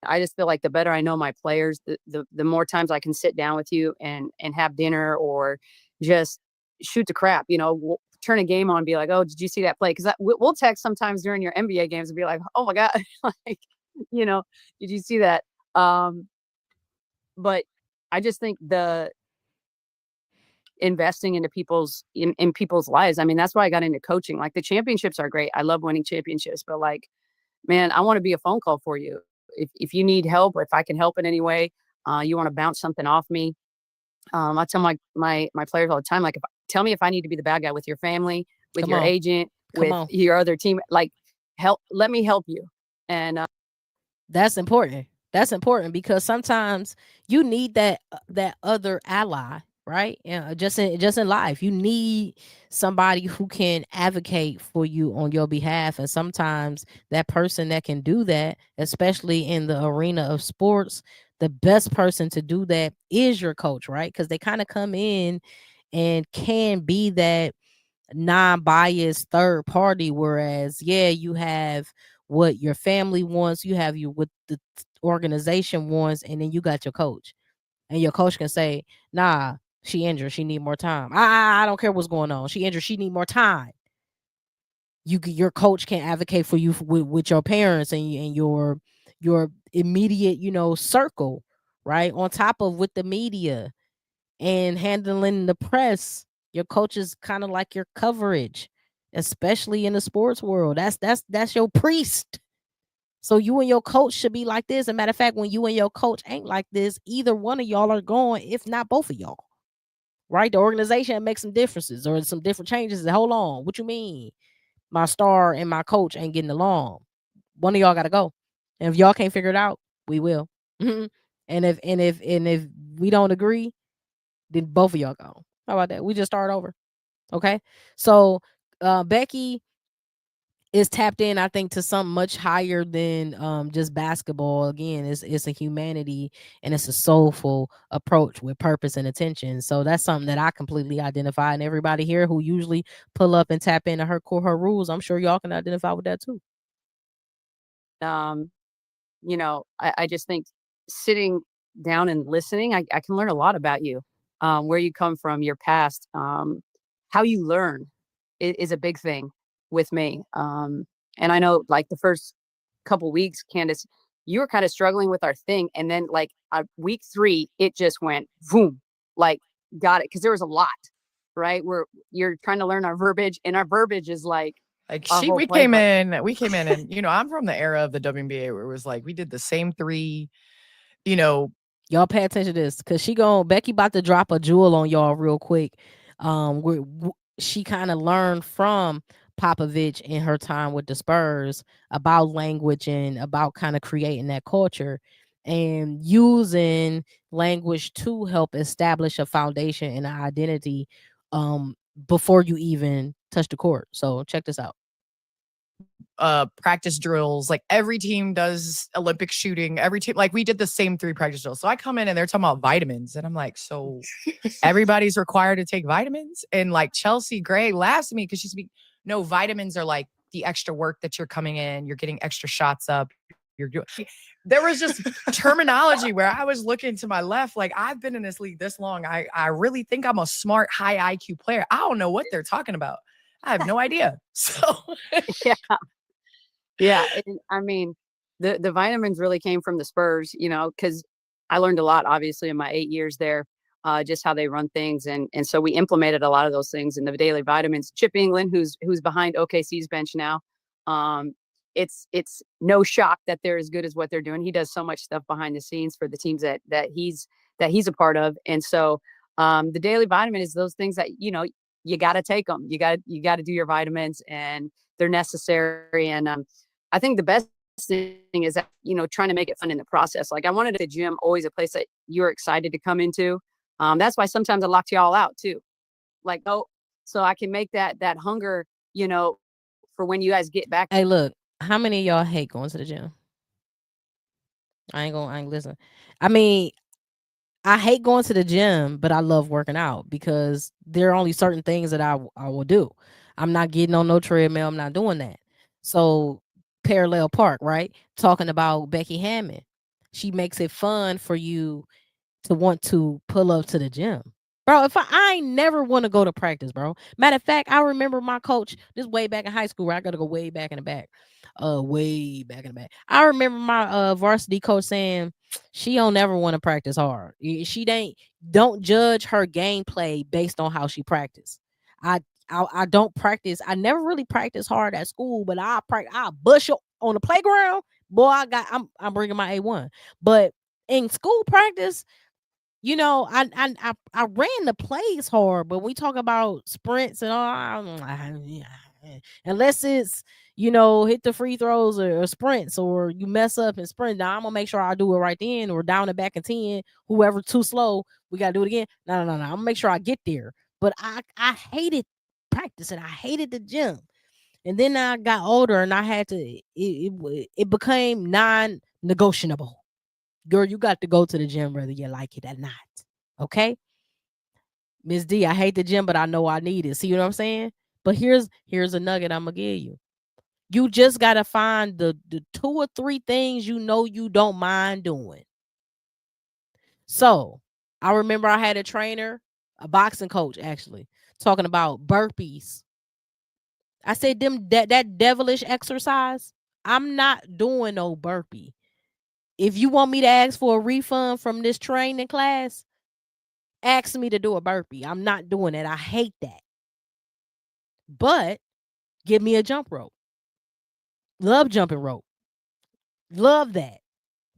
I just feel like the better I know my players, the more times I can sit down with you and have dinner or just shoot the crap, turn a game on and be like, oh, did you see that play? Because we'll text sometimes during your NBA games and be like, oh my God, like, did you see that? But I just think investing into in people's lives. I mean, that's why I got into coaching. Like, the championships are great. I love winning championships, but like, man, I want to be a phone call for you. If you need help, if I can help in any way, you want to bounce something off me. I tell my players all the time, like, tell me if I need to be the bad guy with your family, with Come your on. agent, Come with on. your other team. Like, let me help you. And That's important. That's important because sometimes you need that other ally, right? Just in life, you need somebody who can advocate for you on your behalf, and sometimes that person that can do that, especially in the arena of sports, the best person to do that is your coach, right? Because they kind of come in and can be that non-biased third party, whereas you have what your family wants, you have what the organization wants, and then you got your coach, and your coach can say, nah, she injured, she need more time. I don't care what's going on, she injured, she need more time. Your coach can advocate for you with your parents and your immediate circle, right, on top of with the media and handling the press. Your coach is kind of like your coverage, especially in the sports world. That's your priest. So you and your coach should be like this. As a matter of fact, when you and your coach ain't like this, either one of y'all are going, if not both of y'all. Right? The organization makes some differences or some different changes. Hold on. What you mean? My star and my coach ain't getting along. One of y'all gotta go. And if y'all can't figure it out, we will. and if we don't agree, then both of y'all go. How about that? We just start over. Okay. So Becky is tapped in, I think, to something much higher than just basketball. Again, it's a humanity and it's a soulful approach with purpose and attention. So that's something that I completely identify, and everybody here who usually pull up and tap into her core, her rules, I'm sure y'all can identify with that too. I just think sitting down and listening, I can learn a lot about you, where you come from, your past, how you learn is a big thing with me. And I know, like, the first couple weeks, Candace, you were kind of struggling with our thing. And then, like, week 3, it just went boom, like, got it. Because there was a lot, right? You're trying to learn our verbiage, and our verbiage is like we came in and I'm from the era of the WNBA where it was like we did the same 3, Y'all pay attention to this, because Becky about to drop a jewel on y'all real quick. She kind of learned from Popovich in her time with the Spurs about language and about kind of creating that culture and using language to help establish a foundation and an identity before you even touch the court. So check this out. Practice drills, like every team does Olympic shooting, every team, like we did the same 3 practice drills. So I come in and they're talking about vitamins and I'm like, so everybody's required to take vitamins? And like Chelsea Gray laughs at me because no, vitamins are like the extra work that you're coming in, you're getting extra shots up, you're doing. There was just terminology where I was looking to my left, like, I've been in this league this long, I really think I'm a smart, high IQ player. I don't know what they're talking about. I have no idea. So yeah. And I mean, the vitamins really came from the Spurs, because I learned a lot, obviously, in my 8 years there, just how they run things. And so we implemented a lot of those things in the daily vitamins. Chip England, who's behind OKC's bench now, it's no shock that they're as good as what they're doing. He does so much stuff behind the scenes for the teams that he's a part of. And so the daily vitamin is those things that, you got to take them. You got to do your vitamins, and they're necessary. And I think the best thing is that, trying to make it fun in the process. Like, I wanted the gym always a place that you're excited to come into. That's why sometimes I locked y'all out too. Like, so I can make that hunger, for when you guys get back. Hey, look, how many of y'all hate going to the gym? I ain't listen. I mean, I hate going to the gym, but I love working out because there are only certain things that I will do. I'm not getting on no treadmill. I'm not doing that. So parallel park, right? Talking about Becky Hammon. She makes it fun for you to want to pull up to the gym. Bro, if I ain't never want to go to practice, bro. Matter of fact, I remember my coach, this way back in high school, where I gotta go way back in the back. Way back in the back. I remember my varsity coach saying, she don't ever want to practice hard. Don't judge her gameplay based on how she practice. I I don't practice. I never really practice hard at school, but I bust you on the playground. Boy, I'm bringing my A1. But in school practice, I ran the plays hard, but we talk about sprints and all. Unless it's hit the free throws or sprints, or you mess up and sprint. Now I'm gonna make sure I do it right then, or down and back in 10. Whoever too slow, we gotta do it again. No. I'm gonna make sure I get there. But I hated practicing. I hated the gym, and then I got older and I had to. It became non-negotiable. Girl, you got to go to the gym whether you like it or not. Okay? Miss D, I hate the gym, but I know I need it. See what I'm saying? But here's a nugget I'm gonna give you. You just gotta find the 2 or 3 things you don't mind doing. So I remember I had a trainer, a boxing coach actually, talking about burpees. I said that devilish exercise, I'm not doing no burpee. If you want me to ask for a refund from this training class, ask me to do a burpee. I'm not doing it. I hate that. But give me a jump rope. Love jumping rope. Love that.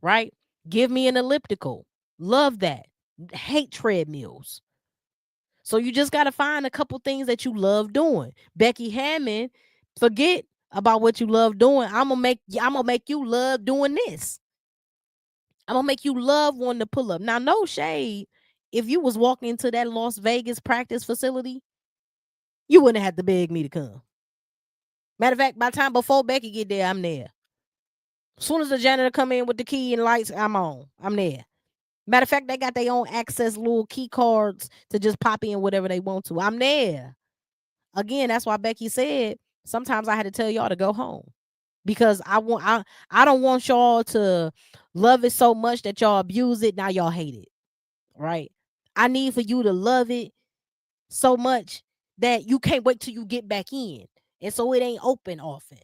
Right? Give me an elliptical. Love that. Hate treadmills. So you just got to find a couple things that you love doing. Becky Hammon, forget about what you love doing. I'm gonna make you love doing this. I'm gonna make you love wanting to pull up. Now, no shade. If you was walking into that Las Vegas practice facility, you wouldn't have to beg me to come. Matter of fact, by the time before Becky get there, I'm there. As soon as the janitor come in with the key and lights, I'm on. I'm there. Matter of fact, they got their own access little key cards to just pop in whatever they want to. I'm there. Again, that's why Becky said sometimes I had to tell y'all to go home. Because I don't want y'all to love it so much that y'all abuse it. Now y'all hate it. Right? I need for you to love it so much that you can't wait till you get back in. And so it ain't open often.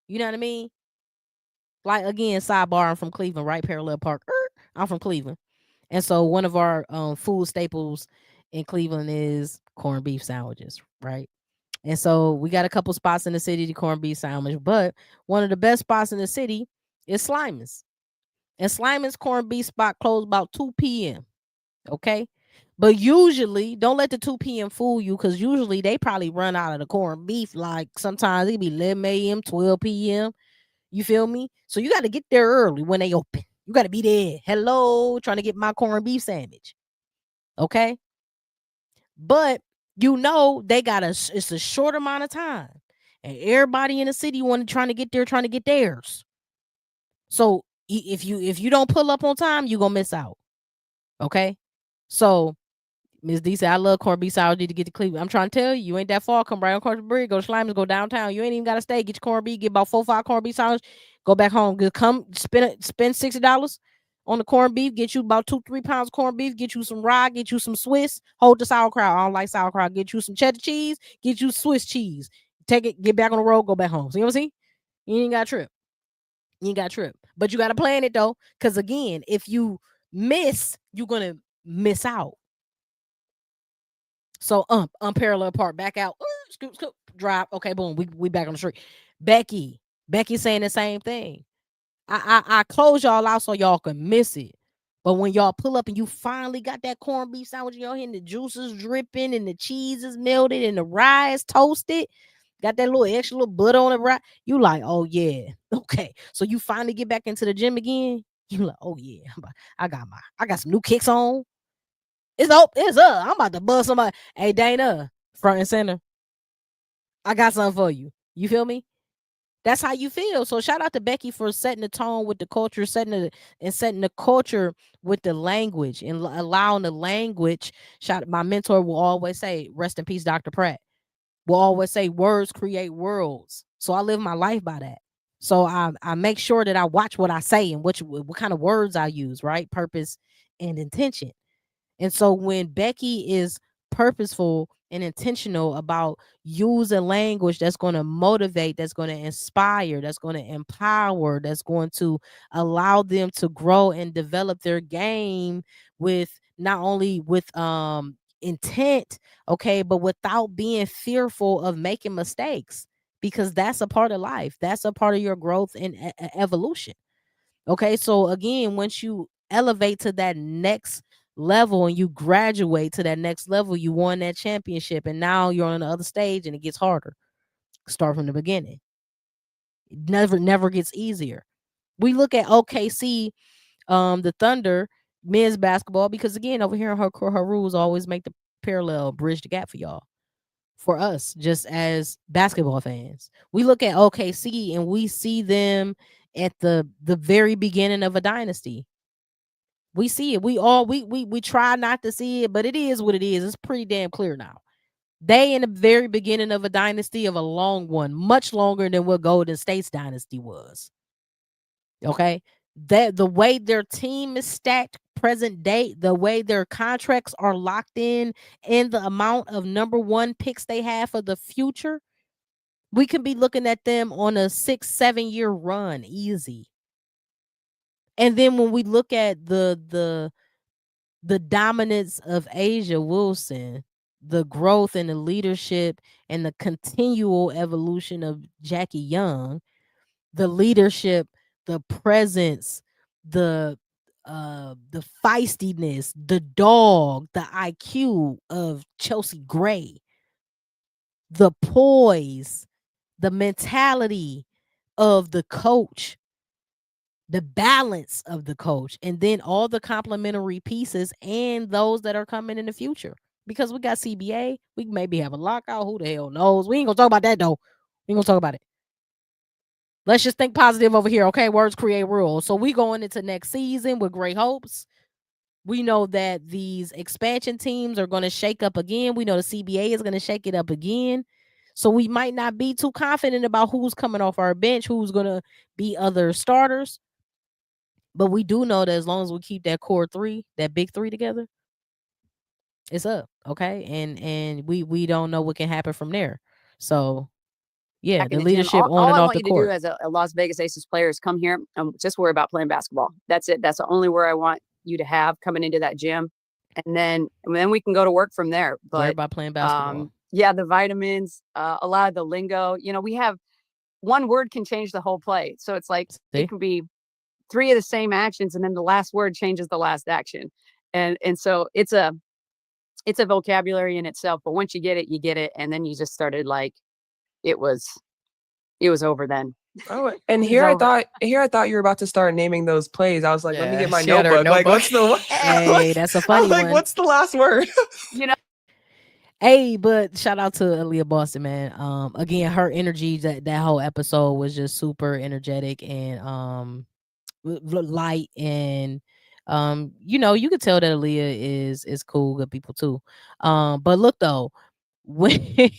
You know what I mean? Like, again, sidebar, I'm from Cleveland, right? Parallel Park. I'm from Cleveland. And so one of our food staples in Cleveland is corned beef sandwiches, right? And so we got a couple spots in the city to corned beef sandwich, but one of the best spots in the city is Sliman's. And Sliman's corned beef spot closed about 2 p.m. Okay? But usually, don't let the 2 p.m. fool you, because usually they probably run out of the corned beef. Like sometimes it be 11 a.m., 12 p.m. You feel me? So you got to get there early when they open. You got to be there. Hello, trying to get my corned beef sandwich. Okay? But they got it's a short amount of time. And everybody in the city trying to get theirs. So if you don't pull up on time, you're gonna miss out. Okay? So Miss D said, I love corned beef sandwich. Need to get to Cleveland. I'm trying to tell you, you ain't that far. Come right on Carter Bridge, go to Schleimer's, go downtown. You ain't even got to stay. Get your corned beef, get about 4 or 5 corned beef sandwich, go back home. Come spend $60 on the corned beef, get you about 2-3 pounds of corned beef, get you some rye, get you some Swiss, hold the sauerkraut. I don't like sauerkraut. Get you some cheddar cheese, get you Swiss cheese. Take it, get back on the road, go back home. See what I'm saying? You ain't got to trip. You ain't got to trip. But you got to plan it, though, because, again, if you miss, you're going to miss out. So unparalleled part, back out, scoop, drop. Okay, boom, we back on the street. Becky saying the same thing. I close y'all out so y'all can miss it. But when y'all pull up and you finally got that corned beef sandwich in your hand, the juice is dripping and the cheese is melted and the rye is toasted, got that little extra little butter on the rye, you like, oh yeah, okay. So you finally get back into the gym again. You like, oh yeah, I got some new kicks on. It's up. I'm about to buzz somebody. Hey, Dana, front and center. I got something for you. You feel me? That's how you feel. So shout out to Becky for setting the tone with the culture, setting the culture with the language and allowing the language. My mentor will always say, rest in peace, Dr. Pratt. Will always say, words create worlds. So I live my life by that. So I make sure that I watch what I say and what kind of words I use, right? Purpose and intention. And so when Becky is purposeful and intentional about using language that's going to motivate, that's going to inspire, that's going to empower, that's going to allow them to grow and develop their game with not only with intent, okay, but without being fearful of making mistakes, because that's a part of life. That's a part of your growth and evolution. Okay, so again, once you elevate to that next level and you graduate to that next level, you won that championship, and now you're on the other stage, and it gets harder. Start from the beginning. It never gets easier. We look at OKC, the Thunder men's basketball, because again, over here, her rules always make the parallel, bridge the gap for y'all, for us, just as basketball fans. We look at OKC and we see them at the very beginning of a dynasty. We see it. We try not to see it, but it is what it is. It's pretty damn clear now. They in the very beginning of a dynasty, of a long one, much longer than what Golden State's dynasty was. Okay, that the way their team is stacked present day, the way their contracts are locked in, and the amount of number one picks they have for the future, we can be looking at them on a 6-7 year run easy. And then when we look at the dominance of Asia Wilson, the growth and the leadership and the continual evolution of Jackie Young, the leadership, the presence, the feistiness, the dog, the IQ of Chelsea Gray, the poise, the mentality of the coach, the balance of the coach, and then all the complementary pieces and those that are coming in the future. Because we got CBA, we maybe have a lockout. Who the hell knows? We ain't gonna talk about that though. We ain't gonna talk about it. Let's just think positive over here, okay? Words create rules. So we going into next season with great hopes. We know that these expansion teams are going to shake up again. We know the CBA is going to shake it up again. So we might not be too confident about who's coming off our bench, who's going to be other starters. But we do know that as long as we keep that core three, that big three together, it's up, okay? And we don't know what can happen from there. So yeah, Back the in the gym. leadership on All and I off want the you to court. do as a Las Vegas Aces player is come here and just worry about playing basketball. That's it. That's the only word I want you to have coming into that gym, and then we can go to work from there. Worry But about playing basketball. yeah, the vitamins, a lot of the lingo. You know, we have one word can change the whole play. So it's like See? it can be three of the same actions, and then the last word changes the last action, and so it's a vocabulary in itself. But once you get it, and then you just started like it was over then. Oh, and It's here I over. thought you were about to start naming those plays. I was like, let me Yeah, get my she had her notebook. Like, what's the notebook. Hey, that's a I funny was like, one. what's the last word? You know, Hey, but shout out to Aliyah Boston, man. Again, her energy, that whole episode was just super energetic and light, and you know, you could tell that Aliyah is cool, good people too. But look though, when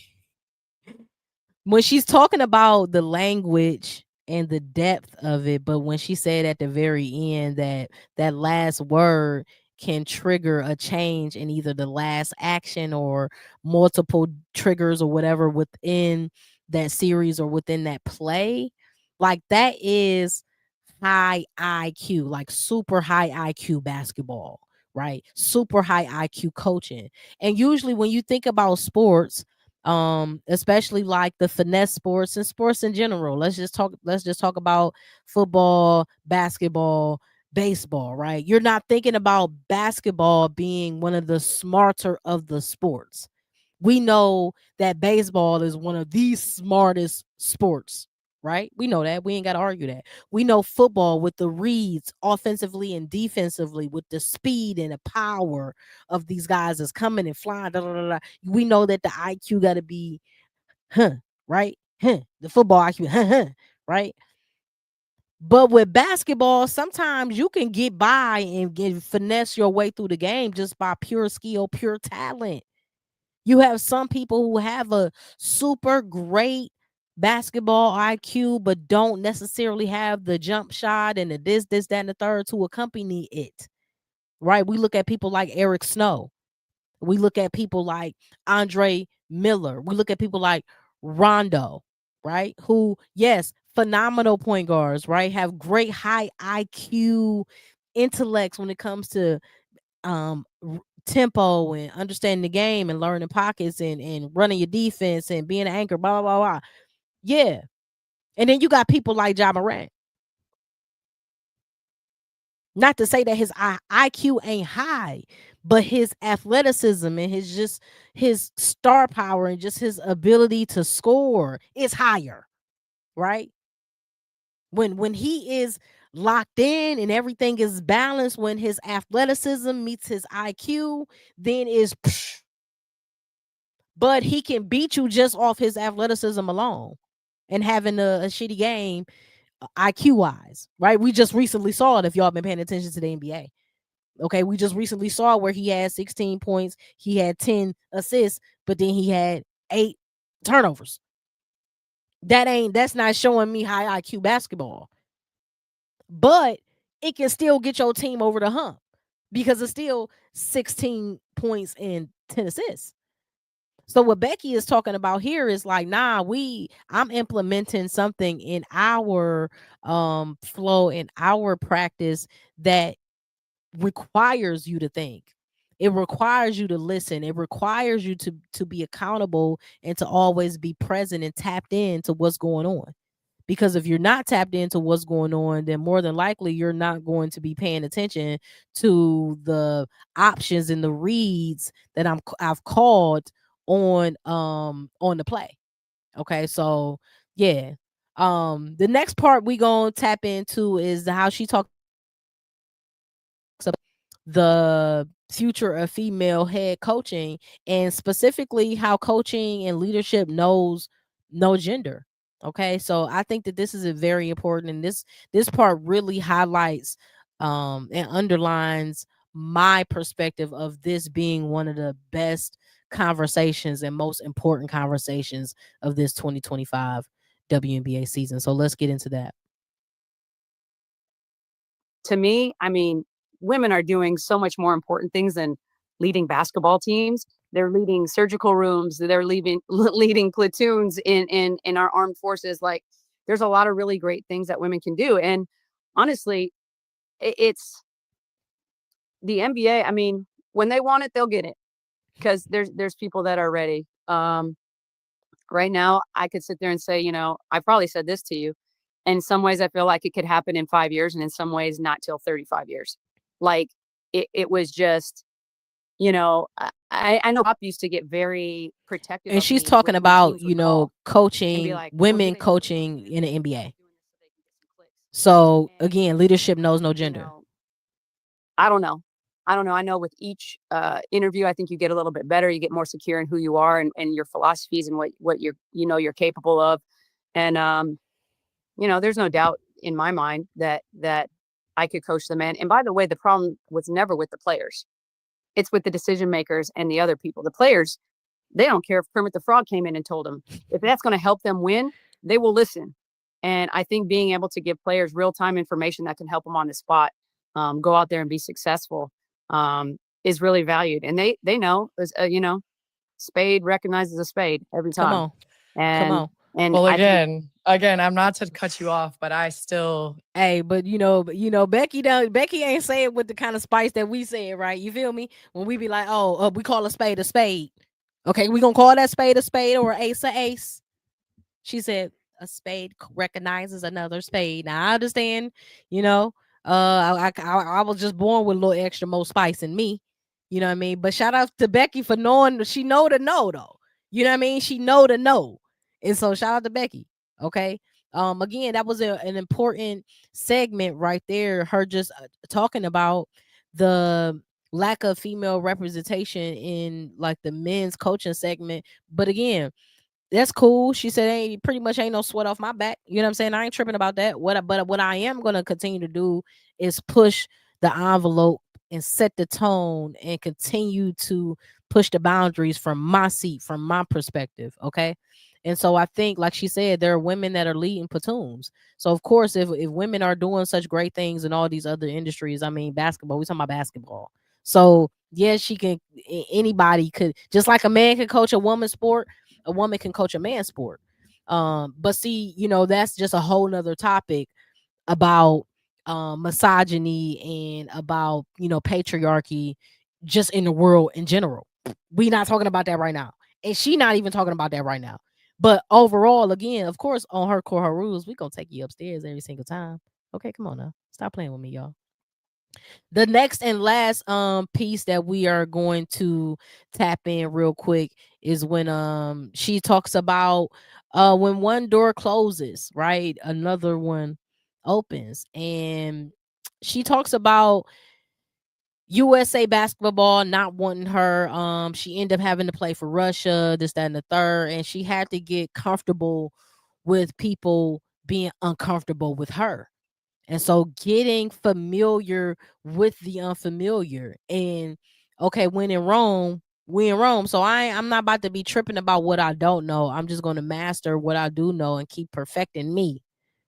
when she's talking about the language and the depth of it, but when she said at the very end that that last word can trigger a change in either the last action or multiple triggers or whatever within that series or within that play, like that is high IQ, like super high IQ basketball, right? Super high IQ coaching. And usually when you think about sports, especially like the finesse sports and sports in general, let's just talk about football, basketball, baseball, right? You're not thinking about basketball being one of the smarter of the sports. We know that baseball is one of the smartest sports, right? We know that. We ain't got to argue that. We know football with the reads offensively and defensively, with the speed and the power of these guys is coming and flying. Da, da, da, da. We know that the IQ got to be, right? The football IQ, right? But with basketball, sometimes you can get by and finesse your way through the game just by pure skill, pure talent. You have some people who have a super great basketball IQ, but don't necessarily have the jump shot and the this, that, and the third to accompany it. Right? We look at people like Eric Snow. We look at people like Andre Miller. We look at people like Rondo, right? Who, yes, phenomenal point guards, right? Have great high IQ intellects when it comes to tempo and understanding the game and learning pockets and running your defense and being an anchor, blah, blah, blah, blah. Yeah. And then you got people like Ja Morant. Not to say that his IQ ain't high, but his athleticism and his star power and just his ability to score is higher, right? When he is locked in and everything is balanced, when his athleticism meets his IQ, then is psh, but he can beat you just off his athleticism alone and having a shitty game IQ wise, right? We just recently saw it if y'all been paying attention to the NBA. Okay, we just recently saw where he had 16 points, he had 10 assists, but then he had 8 turnovers. That's not showing me high IQ basketball. But it can still get your team over the hump because it's still 16 points and 10 assists. So what Becky is talking about here is like, nah, I'm implementing something in our flow, in our practice that requires you to think. It requires you to listen. It requires you to be accountable and to always be present and tapped into what's going on. Because if you're not tapped into what's going on, then more than likely you're not going to be paying attention to the options and the reads that I've called on the play. Okay, so yeah. The next part we gonna tap into is how she talks about the future of female head coaching, and specifically how coaching and leadership knows no gender. Okay, so I think that this is a very important, and this part really highlights and underlines my perspective of this being one of the best conversations and most important conversations of this 2025 WNBA season. So let's get into that. To me, I mean, women are doing so much more important things than leading basketball teams. They're leading surgical rooms. They're leading platoons in our armed forces. Like, there's a lot of really great things that women can do. And honestly, it's the NBA. I mean, when they want it, they'll get it because there's people that are ready. Right now, I could sit there and say, I probably said this to you. In some ways, I feel like it could happen in 5 years, and in some ways, not till 35 years. Like, it was just, I know Pop used to get very protective. And she's talking about, coaching, like, women coaching in the NBA. So again, leadership knows no gender. I don't know. I know with each interview, I think you get a little bit better. You get more secure in who you are and your philosophies and what you're capable of. And, there's no doubt in my mind that I could coach the men. And by the way, the problem was never with the players. It's with the decision makers and the other people. The players, they don't care if Kermit the Frog came in and told them. If that's going to help them win, they will listen. And I think being able to give players real-time information that can help them on the spot, go out there and be successful, is really valued. And they know, spade recognizes a spade every time. Come on. And, Come on. And well, again, I'm not to cut you off, but I still. Hey, but Becky ain't saying with the kind of spice that we say it, right? You feel me? When we be like, we call a spade a spade. Okay, we gonna call that spade a spade or ace a ace. She said a spade recognizes another spade. Now I understand, I was just born with a little extra more spice in me. You know what I mean? But shout out to Becky for knowing. She know to know though. You know what I mean? She know to know. And so shout out to Becky. Okay. Again, that was an important segment right there. Her just talking about the lack of female representation in like the men's coaching segment. But again, that's cool. She said, pretty much ain't no sweat off my back. You know what I'm saying? I ain't tripping about that. But what I am going to continue to do is push the envelope and set the tone and continue to push the boundaries from my seat, from my perspective. Okay. And so I think, like she said, there are women that are leading platoons. So of course, if women are doing such great things in all these other industries, I mean, basketball, we're talking about basketball. So yes, she can. Anybody could, just like a man can coach a woman's sport, a woman can coach a man's sport. But see, that's just a whole nother topic about misogyny and about patriarchy just in the world in general. We not talking about that right now, and she not even talking about that right now. But overall, again, of course, on her core, her rules, we gonna take you upstairs every single time. Okay, come on now, stop playing with me, y'all. The next and last piece that we are going to tap in real quick is when she talks about when one door closes, right, another one opens. And she talks about USA basketball not wanting her. She ended up having to play for Russia, this, that, and the third, and she had to get comfortable with people being uncomfortable with her. And so getting familiar with the unfamiliar. And okay, when in Rome, we in Rome. So I'm not about to be tripping about what I don't know. I'm just going to master what I do know and keep perfecting me,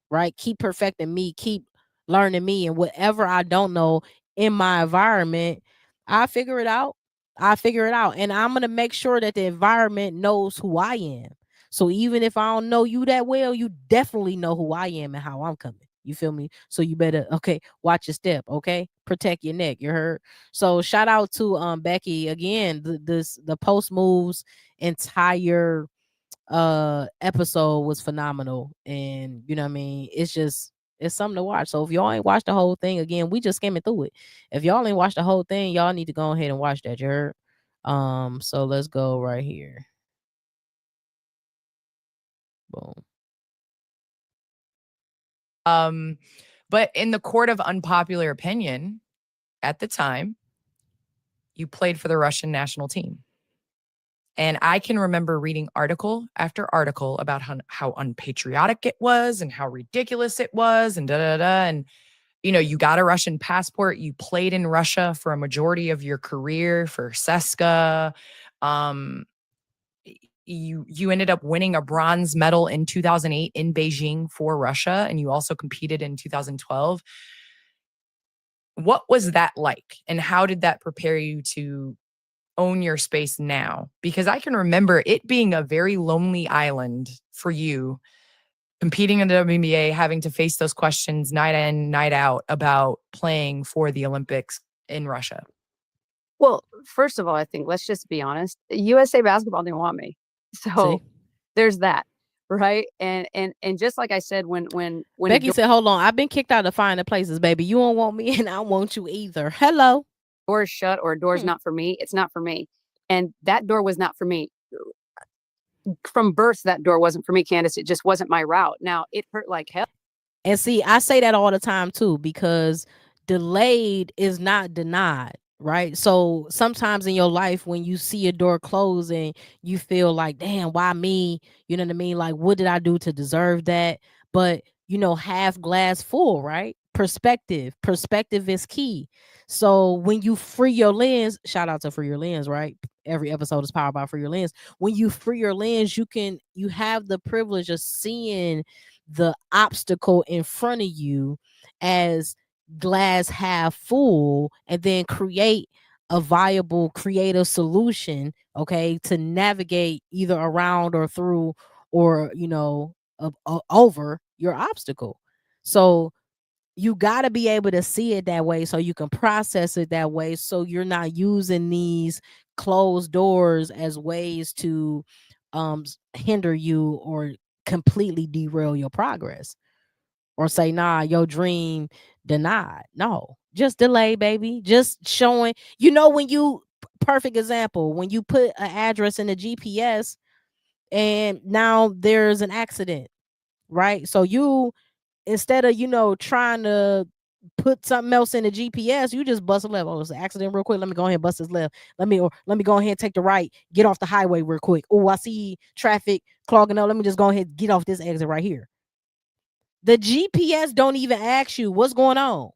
right? Keep perfecting me, keep learning me, and whatever I don't know in my environment, I figure it out. I figure it out. And I'm going to make sure that the environment knows who I am. So even if I don't know you that well, you definitely know who I am and how I'm coming. You feel me? So you better, okay, watch your step, okay? Protect your neck. You heard? So shout out to Becky again. The post moves entire episode was phenomenal, and you know what I mean, it's something to watch. So if y'all ain't watched the whole thing, again, we just skimming through it. If y'all ain't watched the whole thing, y'all need to go ahead and watch that. You heard? So let's go right here. Boom. But in the court of unpopular opinion, at the time, you played for the Russian national team. And I can remember reading article after article about how unpatriotic it was and how ridiculous it was and da-da-da. And, you got a Russian passport. You played in Russia for a majority of your career for CSKA. You ended up winning a bronze medal in 2008 in Beijing for Russia, and you also competed in 2012. What was that like, and how did that prepare you to own your space now? Because I can remember it being a very lonely island for you, competing in the WNBA, having to face those questions night in, night out about playing for the Olympics in Russia. Well, first of all, I think let's just be honest. USA basketball didn't want me. So there's that. Right. And just like I said, when Becky said, hold on, I've been kicked out of finer places, baby. You don't want me and I want you either. Hello. Door's shut or a door's not for me. It's not for me. And that door was not for me. From birth, that door wasn't for me, Candace. It just wasn't my route. Now, it hurt like hell. And see, I say that all the time too, because delayed is not denied, right? So sometimes in your life, when you see a door close and you feel like, damn, why me? You know what I mean? Like, what did I do to deserve that? But, half glass full, right? Perspective is key. So when you free your lens, shout out to Free Your Lens, right? Every episode is powered by Free Your Lens. When you free your lens, you have the privilege of seeing the obstacle in front of you as glass half full, and then create a viable creative solution, okay, to navigate either around or through or over your obstacle. So you got to be able to see it that way so you can process it that way, so you're not using these closed doors as ways to hinder you or completely derail your progress, or say, nah, your dream denied. No, just delay, baby. Just showing, when you, perfect example, when you put an address in the GPS and now there's an accident, right? So you, instead of, trying to put something else in the GPS, you just bust a left. Oh, it's an accident real quick. Let me go ahead and bust this left. Let me go ahead and take the right, get off the highway real quick. Oh, I see traffic clogging up. Let me just go ahead and get off this exit right here. The GPS don't even ask you what's going on.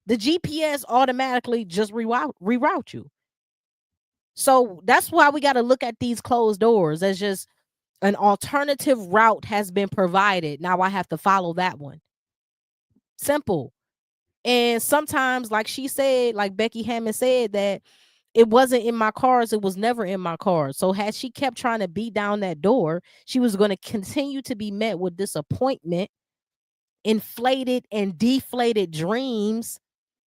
The GPS automatically just reroute you. So that's why we got to look at these closed doors as just an alternative route has been provided. Now I have to follow that one. Simple. And sometimes, like she said, like Becky Hammon said, that it wasn't in my cards. It was never in my cards. So had she kept trying to beat down that door, she was going to continue to be met with disappointment, inflated and deflated dreams,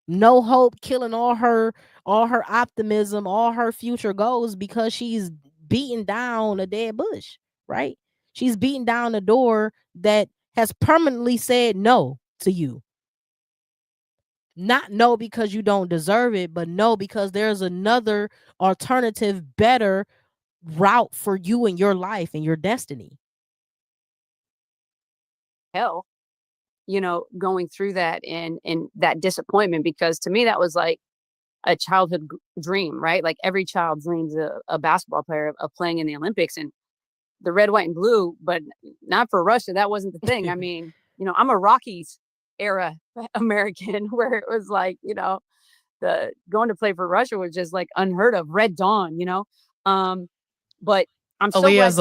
no hope, killing all her optimism, all her future goals, because she's beating down a dead bush, right? She's beating down a door that has permanently said no to you. Not no because you don't deserve it, but no because there's another alternative, better route for you and your life and your destiny. Hell, going through that and that disappointment, because to me that was like a childhood dream, right? Like every child dreams a basketball player of playing in the Olympics, and the red, white, and blue, but not for Russia. That wasn't the thing. I mean, I'm a Rockies era American where it was like, the going to play for Russia was just like unheard of. Red Dawn, but I'm so Aliyah's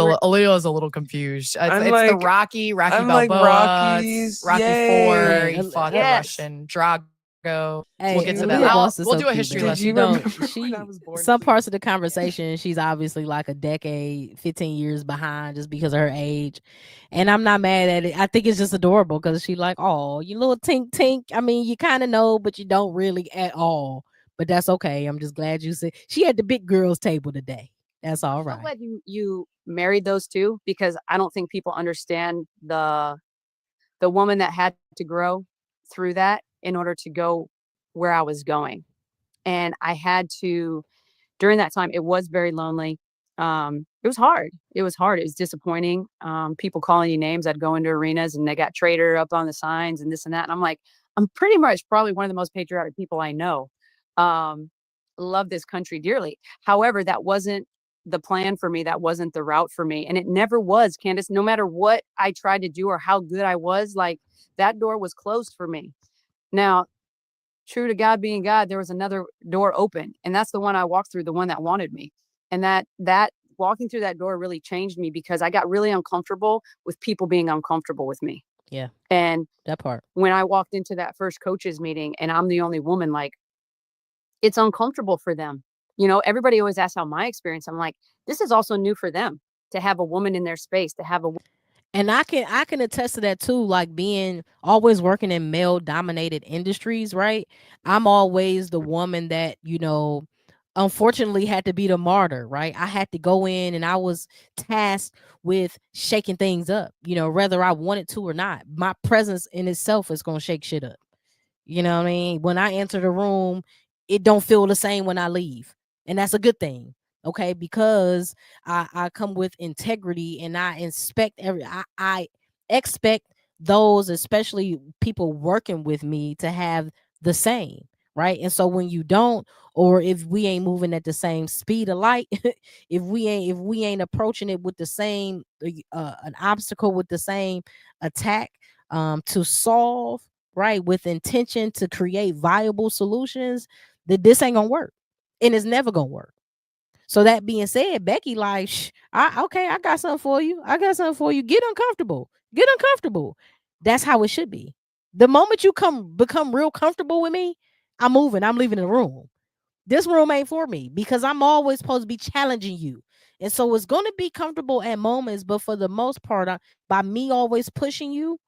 a little confused. It's like, the Rocky I'm Balboa, like Rockies, Rocky yay. 4. He fought the Russian Drago. Hey, We'll get to Aliyah that. Boston's We'll so do a cute, history man. lesson. She You don't. remember She when I was born, some too? parts of the conversation, she's obviously like a decade, 15 years behind just because of her age, and I'm not mad at it. I think it's just adorable because she like, oh, you little tink tink. I mean, you kind of know, but you don't really at all. But that's okay. I'm just glad you said she had the big girls table today. That's all I'm so right. glad you married those two, because I don't think people understand the woman that had to grow through that in order to go where I was going. And I had to, during that time, it was very lonely. It was hard. It was hard. It was disappointing. People calling you names. I'd go into arenas and they got traitor up on the signs and this and that. And I'm like, I'm pretty much probably one of the most patriotic people I know. Love this country dearly. However, that wasn't the plan for me. That wasn't the route for me. And it never was, Candace. No matter what I tried to do or how good I was, like that door was closed for me. Now, true to God being God, there was another door open, and that's the one I walked through, the one that wanted me. And that walking through that door really changed me, because I got really uncomfortable with people being uncomfortable with me. Yeah, And that part. when I walked into that first coaches meeting and I'm the only woman, like, it's uncomfortable for them. Everybody always asks how my experience. I'm like, this is also new for them to have a woman in their space, to have a. And I can attest to that too, like being always working in male dominated industries, right? I'm always the woman that, unfortunately had to be the martyr, right? I had to go in and I was tasked with shaking things up, whether I wanted to or not. My presence in itself is going to shake shit up. You know what I mean? When I enter the room, it don't feel the same when I leave. And that's a good thing. Okay, because I come with integrity and I inspect I expect those, especially people working with me, to have the same, right? And so when you don't, or if we ain't moving at the same speed of light, if we ain't approaching it with the same an obstacle with the same attack to solve, right, with intention to create viable solutions, that this ain't gonna work, and it's never gonna work. So that being said, Becky, like, I got something for you. I got something for you. Get uncomfortable. Get uncomfortable. That's how it should be. The moment you become real comfortable with me, I'm moving. I'm leaving the room. This room ain't for me, because I'm always supposed to be challenging you. And so it's going to be comfortable at moments, but for the most part, by me always pushing you,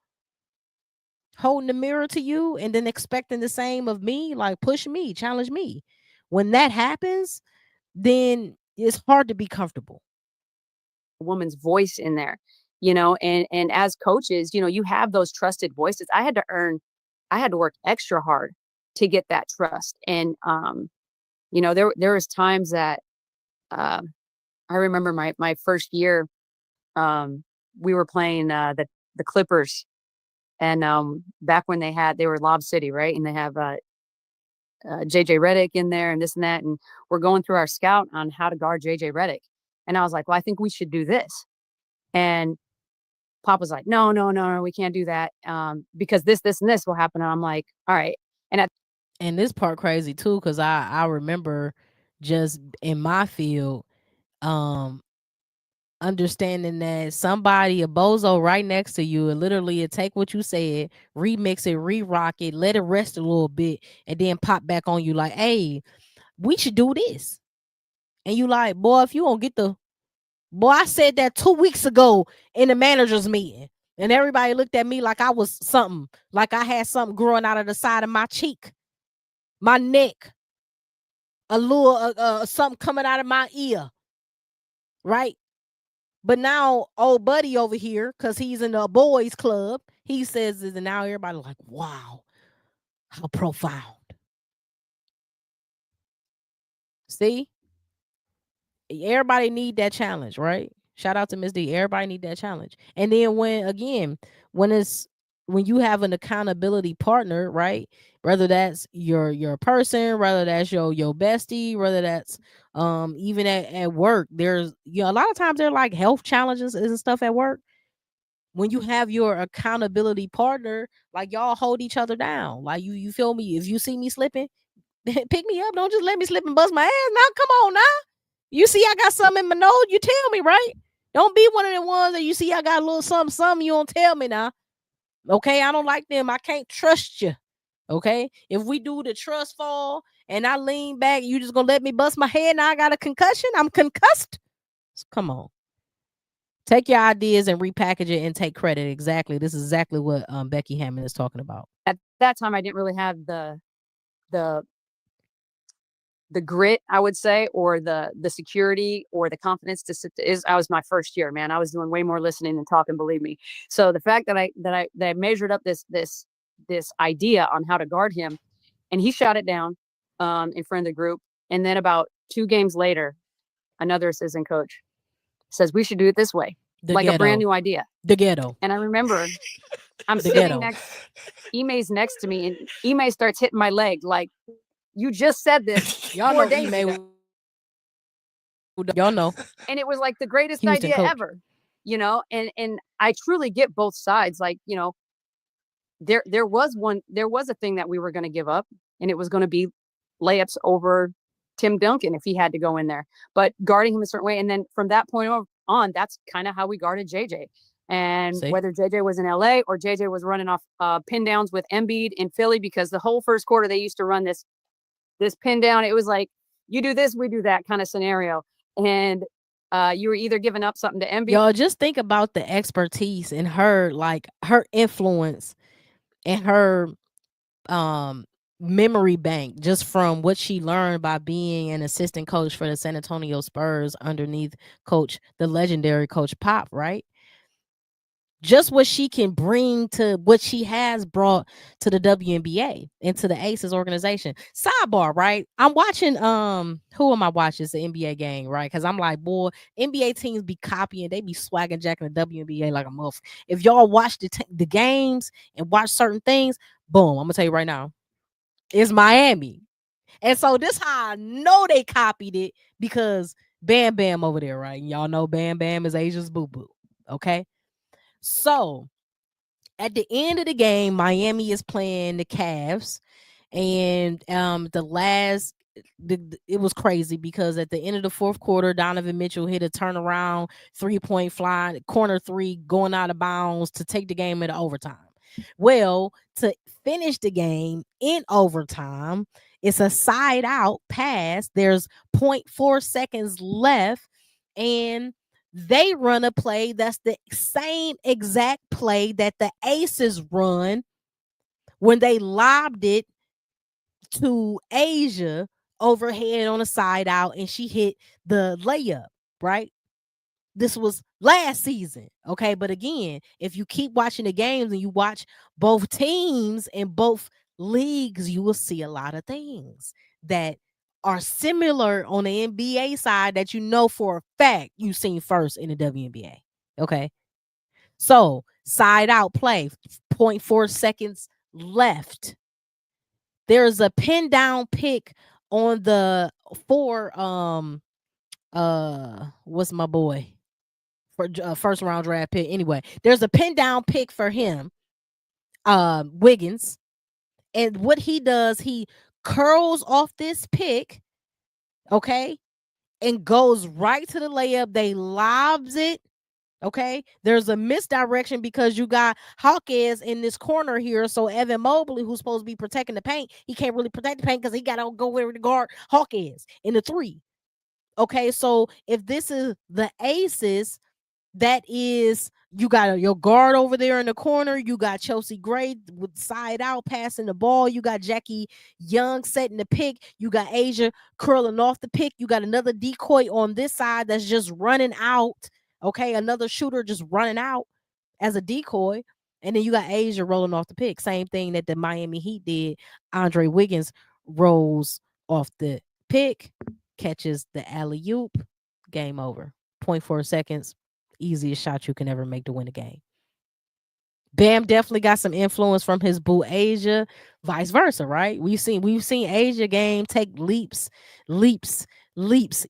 holding the mirror to you, and then expecting the same of me, like push me, challenge me. When that happens, then it's hard to be comfortable. Woman's voice in there, and as coaches, you have those trusted voices. I had to work extra hard to get that trust. And there was times that I remember my first year, we were playing the Clippers, and back when they were Lob City, right? And they have JJ Redick in there and this and that, and we're going through our scout on how to guard JJ Redick. And I was like, well, I think we should do this. And Pop was like, no, no, no, no, we can't do that, because this, and this will happen. And I'm like, all right. And this part crazy too, because I remember just in my field, um, understanding that somebody, a bozo right next to you, and literally it take what you said, remix it, re-rock it, let it rest a little bit, and then pop back on you like, hey, we should do this. And you like, boy, if you don't get the boy, I said that 2 weeks ago in the manager's meeting. And everybody looked at me like I was something, like I had something growing out of the side of my cheek, my neck, a little something coming out of my ear, right? But now old buddy over here, because he's in the boys club, he says this, and now everybody like, wow, how profound. See? Everybody need that challenge, right? Shout out to Miss D. Everybody need that challenge. And then when you have an accountability partner, right? Whether that's your person, whether that's your bestie, whether that's even at work, there's a lot of times there are like health challenges and stuff at work. When you have your accountability partner, like y'all hold each other down. Like you feel me? If you see me slipping, pick me up. Don't just let me slip and bust my ass. Now come on now. You see I got something in my nose, you tell me, right? Don't be one of the ones that you see I got a little something, you don't tell me now. Okay, I don't like them. I can't trust you. Okay, if we do the trust fall and I lean back, you just gonna let me bust my head. Now I got a concussion. I'm concussed. Come on, take your ideas and repackage it and take credit. Exactly. This is exactly what Becky Hammon is talking about. At that time, I didn't really have the grit, I would say, or the security or the confidence to sit. I was my first year, man. I was doing way more listening than talking, believe me. So the fact that I measured up this idea on how to guard him, and he shot it down in front of the group, and then about 2 games later, another assistant coach says we should do it this way, like a brand new idea. The ghetto. And I remember I'm sitting next. Ime's next to me, and Ime starts hitting my leg like, you just said this. Y'all know Ime. Y'all know. And it was like the greatest Houston idea ever, and I truly get both sides. Like, there was a thing that we were going to give up, and it was going to be layups over Tim Duncan if he had to go in there, but guarding him a certain way. And then from that point on, that's kind of how we guarded JJ. And whether JJ was in LA or JJ was running off pin downs with Embiid in Philly, because the whole first quarter they used to run this pin down. It was like, you do this, we do that kind of scenario. And you were either giving up something to Embiid. Y'all just think about the expertise and her, like her influence and her memory bank, just from what she learned by being an assistant coach for the San Antonio Spurs underneath the legendary Coach Pop, right? Just what she can bring to what she has brought to the WNBA and to the Aces organization. Sidebar, right? I'm watching, who am I watching? It's the NBA game, right? Because I'm like, boy, NBA teams be copying, they be swagging jacking the WNBA like a muff. If y'all watch the games and watch certain things, boom, I'm gonna tell you right now, it's Miami. And so this how I know they copied it, because Bam Bam over there, right? Y'all know Bam Bam is Asia's boo-boo, okay? So at the end of the game, Miami is playing the Cavs, and it was crazy, because at the end of the fourth quarter, Donovan Mitchell hit a turnaround 3-point fly, corner 3, going out of bounds to take the game into overtime. Well, to finish the game in overtime, it's a side out pass. There's 0.4 seconds left, and they run a play that's the same exact play that the Aces run when they lobbed it to Asia overhead on a side out, and she hit the layup, right? This was last season, okay? But again, if you keep watching the games and you watch both teams in both leagues, you will see a lot of things that are similar on the NBA side that you know for a fact you've seen first in the WNBA, okay? So, side out play, 0.4 seconds left. There's a pin down pick on the what's my boy? For first round draft pick. Anyway, there's a pin down pick for him, Wiggins, and what he does, he curls off this pick, okay, and goes right to the layup. They lobs it. Okay, there's a misdirection because you got Hawkins in this corner here. So Evan Mobley, who's supposed to be protecting the paint, he can't really protect the paint because he got to go where the guard Hawkins in the 3. Okay, so if this is the Aces, that is, you got your guard over there in the corner. You got Chelsea Gray with side out passing the ball. You got Jackie Young setting the pick. You got Asia curling off the pick. You got another decoy on this side that's just running out. Okay, another shooter just running out as a decoy. And then you got Asia rolling off the pick. Same thing that the Miami Heat did. Andre Wiggins rolls off the pick, catches the alley-oop, game over. 0.4 seconds. Easiest shot you can ever make to win a game. Bam definitely got some influence from his boo Asia, vice versa, right? We've seen Asia game take leaps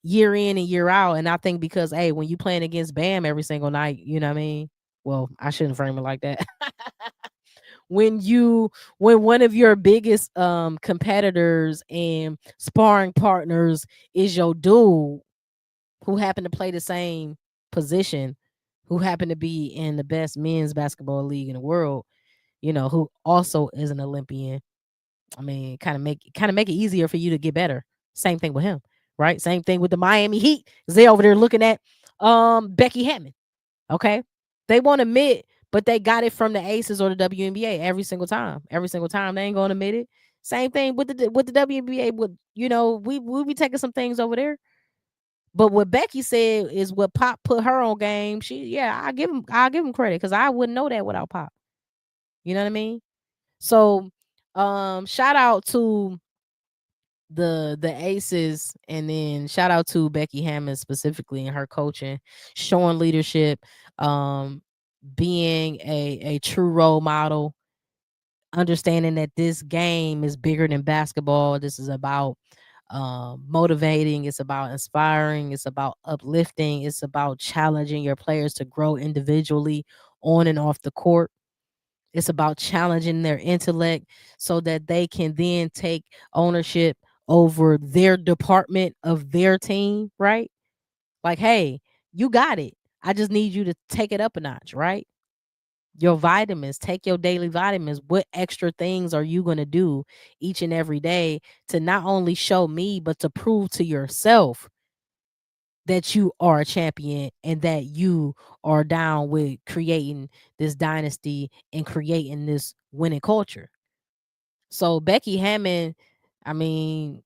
year in and year out. And I think because when you playing against Bam every single night, you know what I mean? Well, I shouldn't frame it like that. when one of your biggest competitors and sparring partners is your dude who happen to play the same position, who happen to be in the best men's basketball league in the world, who also is an Olympian. I mean, kind of make it easier for you to get better. Same thing with him, right? Same thing with the Miami Heat. They over there looking at Becky Hammon. Okay, they won't admit, but they got it from the Aces or the WNBA every single time. Every single time they ain't gonna admit it. Same thing with the WNBA. With we be taking some things over there. But what Becky said is what Pop put her on game. I'll give him credit because I wouldn't know that without Pop. You know what I mean? So, shout out to the Aces, and then shout out to Becky Hammon specifically in her coaching, showing leadership, being a true role model, understanding that this game is bigger than basketball. This is about motivating, it's about inspiring, it's about uplifting, it's about challenging your players to grow individually on and off the court. It's about challenging their intellect so that they can then take ownership over their department of their team, right? Like, hey, you got it. I just need you to take it up a notch, right? Your vitamins, take your daily vitamins. What extra things are you going to do each and every day to not only show me, but to prove to yourself that you are a champion and that you are down with creating this dynasty and creating this winning culture? So Becky Hammon, I mean,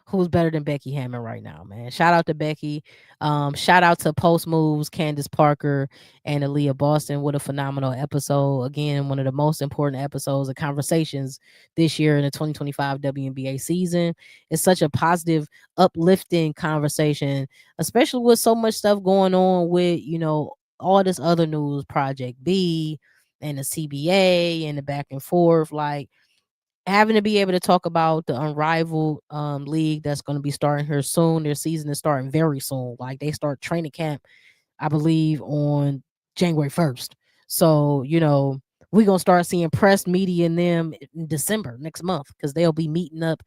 who's better than Becky Hammon right now, man? Shout out to Becky. Shout out to Post Moves, Candace Parker, and Aliyah Boston. What a phenomenal episode. Again, one of the most important episodes of conversations this year in the 2025 WNBA season. It's such a positive, uplifting conversation, especially with so much stuff going on with, all this other news, Project B and the CBA and the back and forth. Like, having to be able to talk about the Unrivaled league that's going to be starting here soon. Their season is starting very soon. Like, they start training camp, I believe, on January 1st. So, we're going to start seeing press media in them in December next month because they'll be meeting up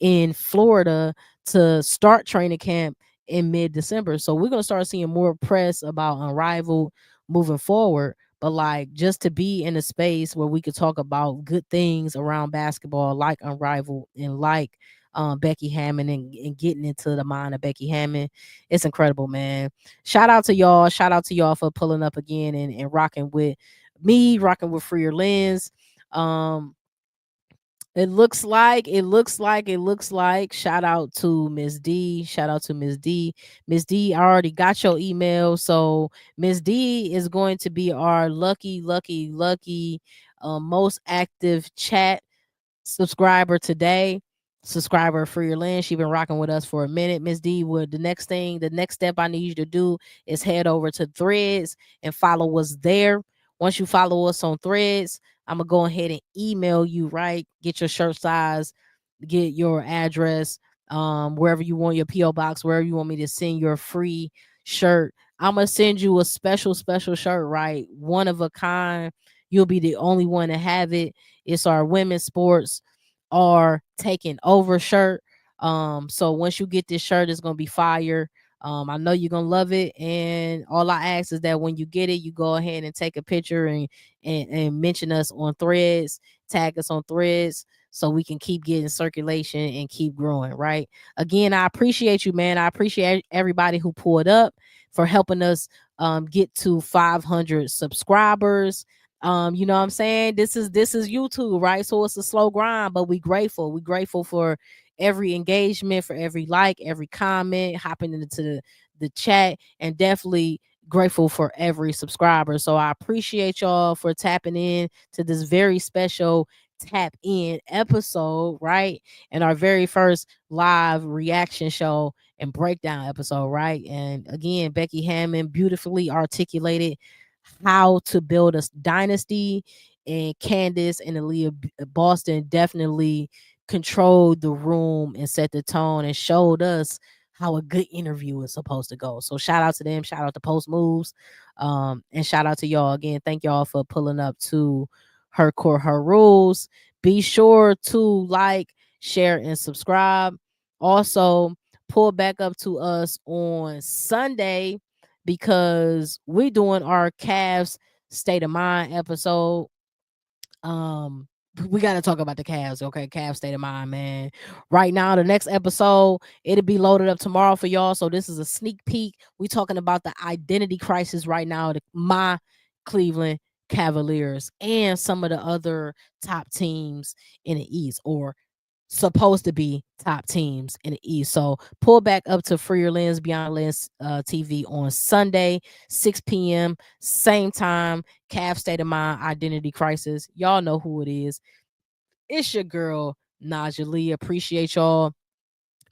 in Florida to start training camp in mid-December. So we're going to start seeing more press about Unrivaled moving forward. But like, just to be in a space where we could talk about good things around basketball, like Unrivaled and like Becky Hammon, and getting into the mind of Becky Hammon, it's incredible, man. Shout out to y'all. Shout out to y'all for pulling up again and rocking with me, rocking with Freer Lenz. It looks like. Shout out to Miss D. Shout out to Miss D. Miss D, I already got your email. So Miss D is going to be our lucky most active chat subscriber today. Subscriber for your land. She's been rocking with us for a minute. Miss D, the next step I need you to do is head over to Threads and follow us there. Once you follow us on Threads, I'm gonna go ahead and email you, right? Get your shirt size, get your address, wherever you want your PO box, wherever you want me to send your free shirt. I'm gonna send you a special shirt, right? One of a kind. You'll be the only one to have it. It's our women's sports are taking over shirt. So once you get this shirt, it's gonna be fire. I know you're gonna love it, and all I ask is that when you get it, you go ahead and take a picture and mention us on Threads, tag us on Threads, so we can keep getting circulation and keep growing. Right. Again, I appreciate you, man. I appreciate everybody who pulled up for helping us get to 500 subscribers. You know what I'm saying? This is YouTube, right? So it's a slow grind, but we grateful. We grateful for every engagement, for every like, every comment, hopping into the chat, and definitely grateful for every subscriber. So I appreciate y'all for tapping in to this very special tap in episode, right? And our very first live reaction show and breakdown episode, right? And again, Becky Hammon beautifully articulated how to build a dynasty, and Candace and Aliyah Boston definitely controlled the room and set the tone and showed us how a good interview is supposed to go. So shout out to them, shout out to Post Moves, and shout out to y'all again. Thank y'all for pulling up to Her Core, Her Rules. Be sure to like, share, and subscribe. Also, pull back up to us on Sunday, because we're doing our Cavs State of Mind episode. We got to talk about the Cavs, okay? Cavs State of Mind, man. Right now, the next episode, it'll be loaded up tomorrow for y'all. So this is a sneak peek. We talking about the identity crisis right now, my Cleveland Cavaliers and some of the other top teams in the East, or supposed to be top teams in the East. So pull back up to Free Your Lens, Beyond Lens TV on Sunday, 6 p.m. Same time. Cavs State of Mind, Identity Crisis. Y'all know who it is. It's your girl, Najah Lee. Appreciate y'all.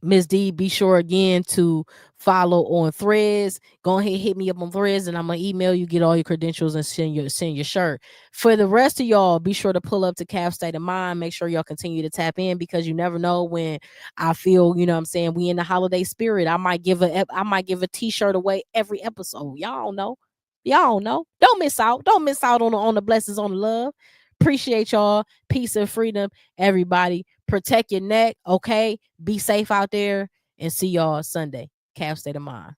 Miss D, be sure again to follow on Threads. Go ahead, hit me up on Threads, and I'm gonna email you, get all your credentials, and send your shirt. For the rest of y'all, be sure to pull up to Cavs State of Mind. Make sure y'all continue to tap in, because you never know when I feel, you know what I'm saying, we in the holiday spirit. I might give a t-shirt away every episode. Y'all don't know. Y'all don't know. Don't miss out. Don't miss out on the blessings, on the love. Appreciate y'all. Peace and freedom, everybody. Protect your neck, okay? Be safe out there, and see y'all Sunday. Cavs State of Mind.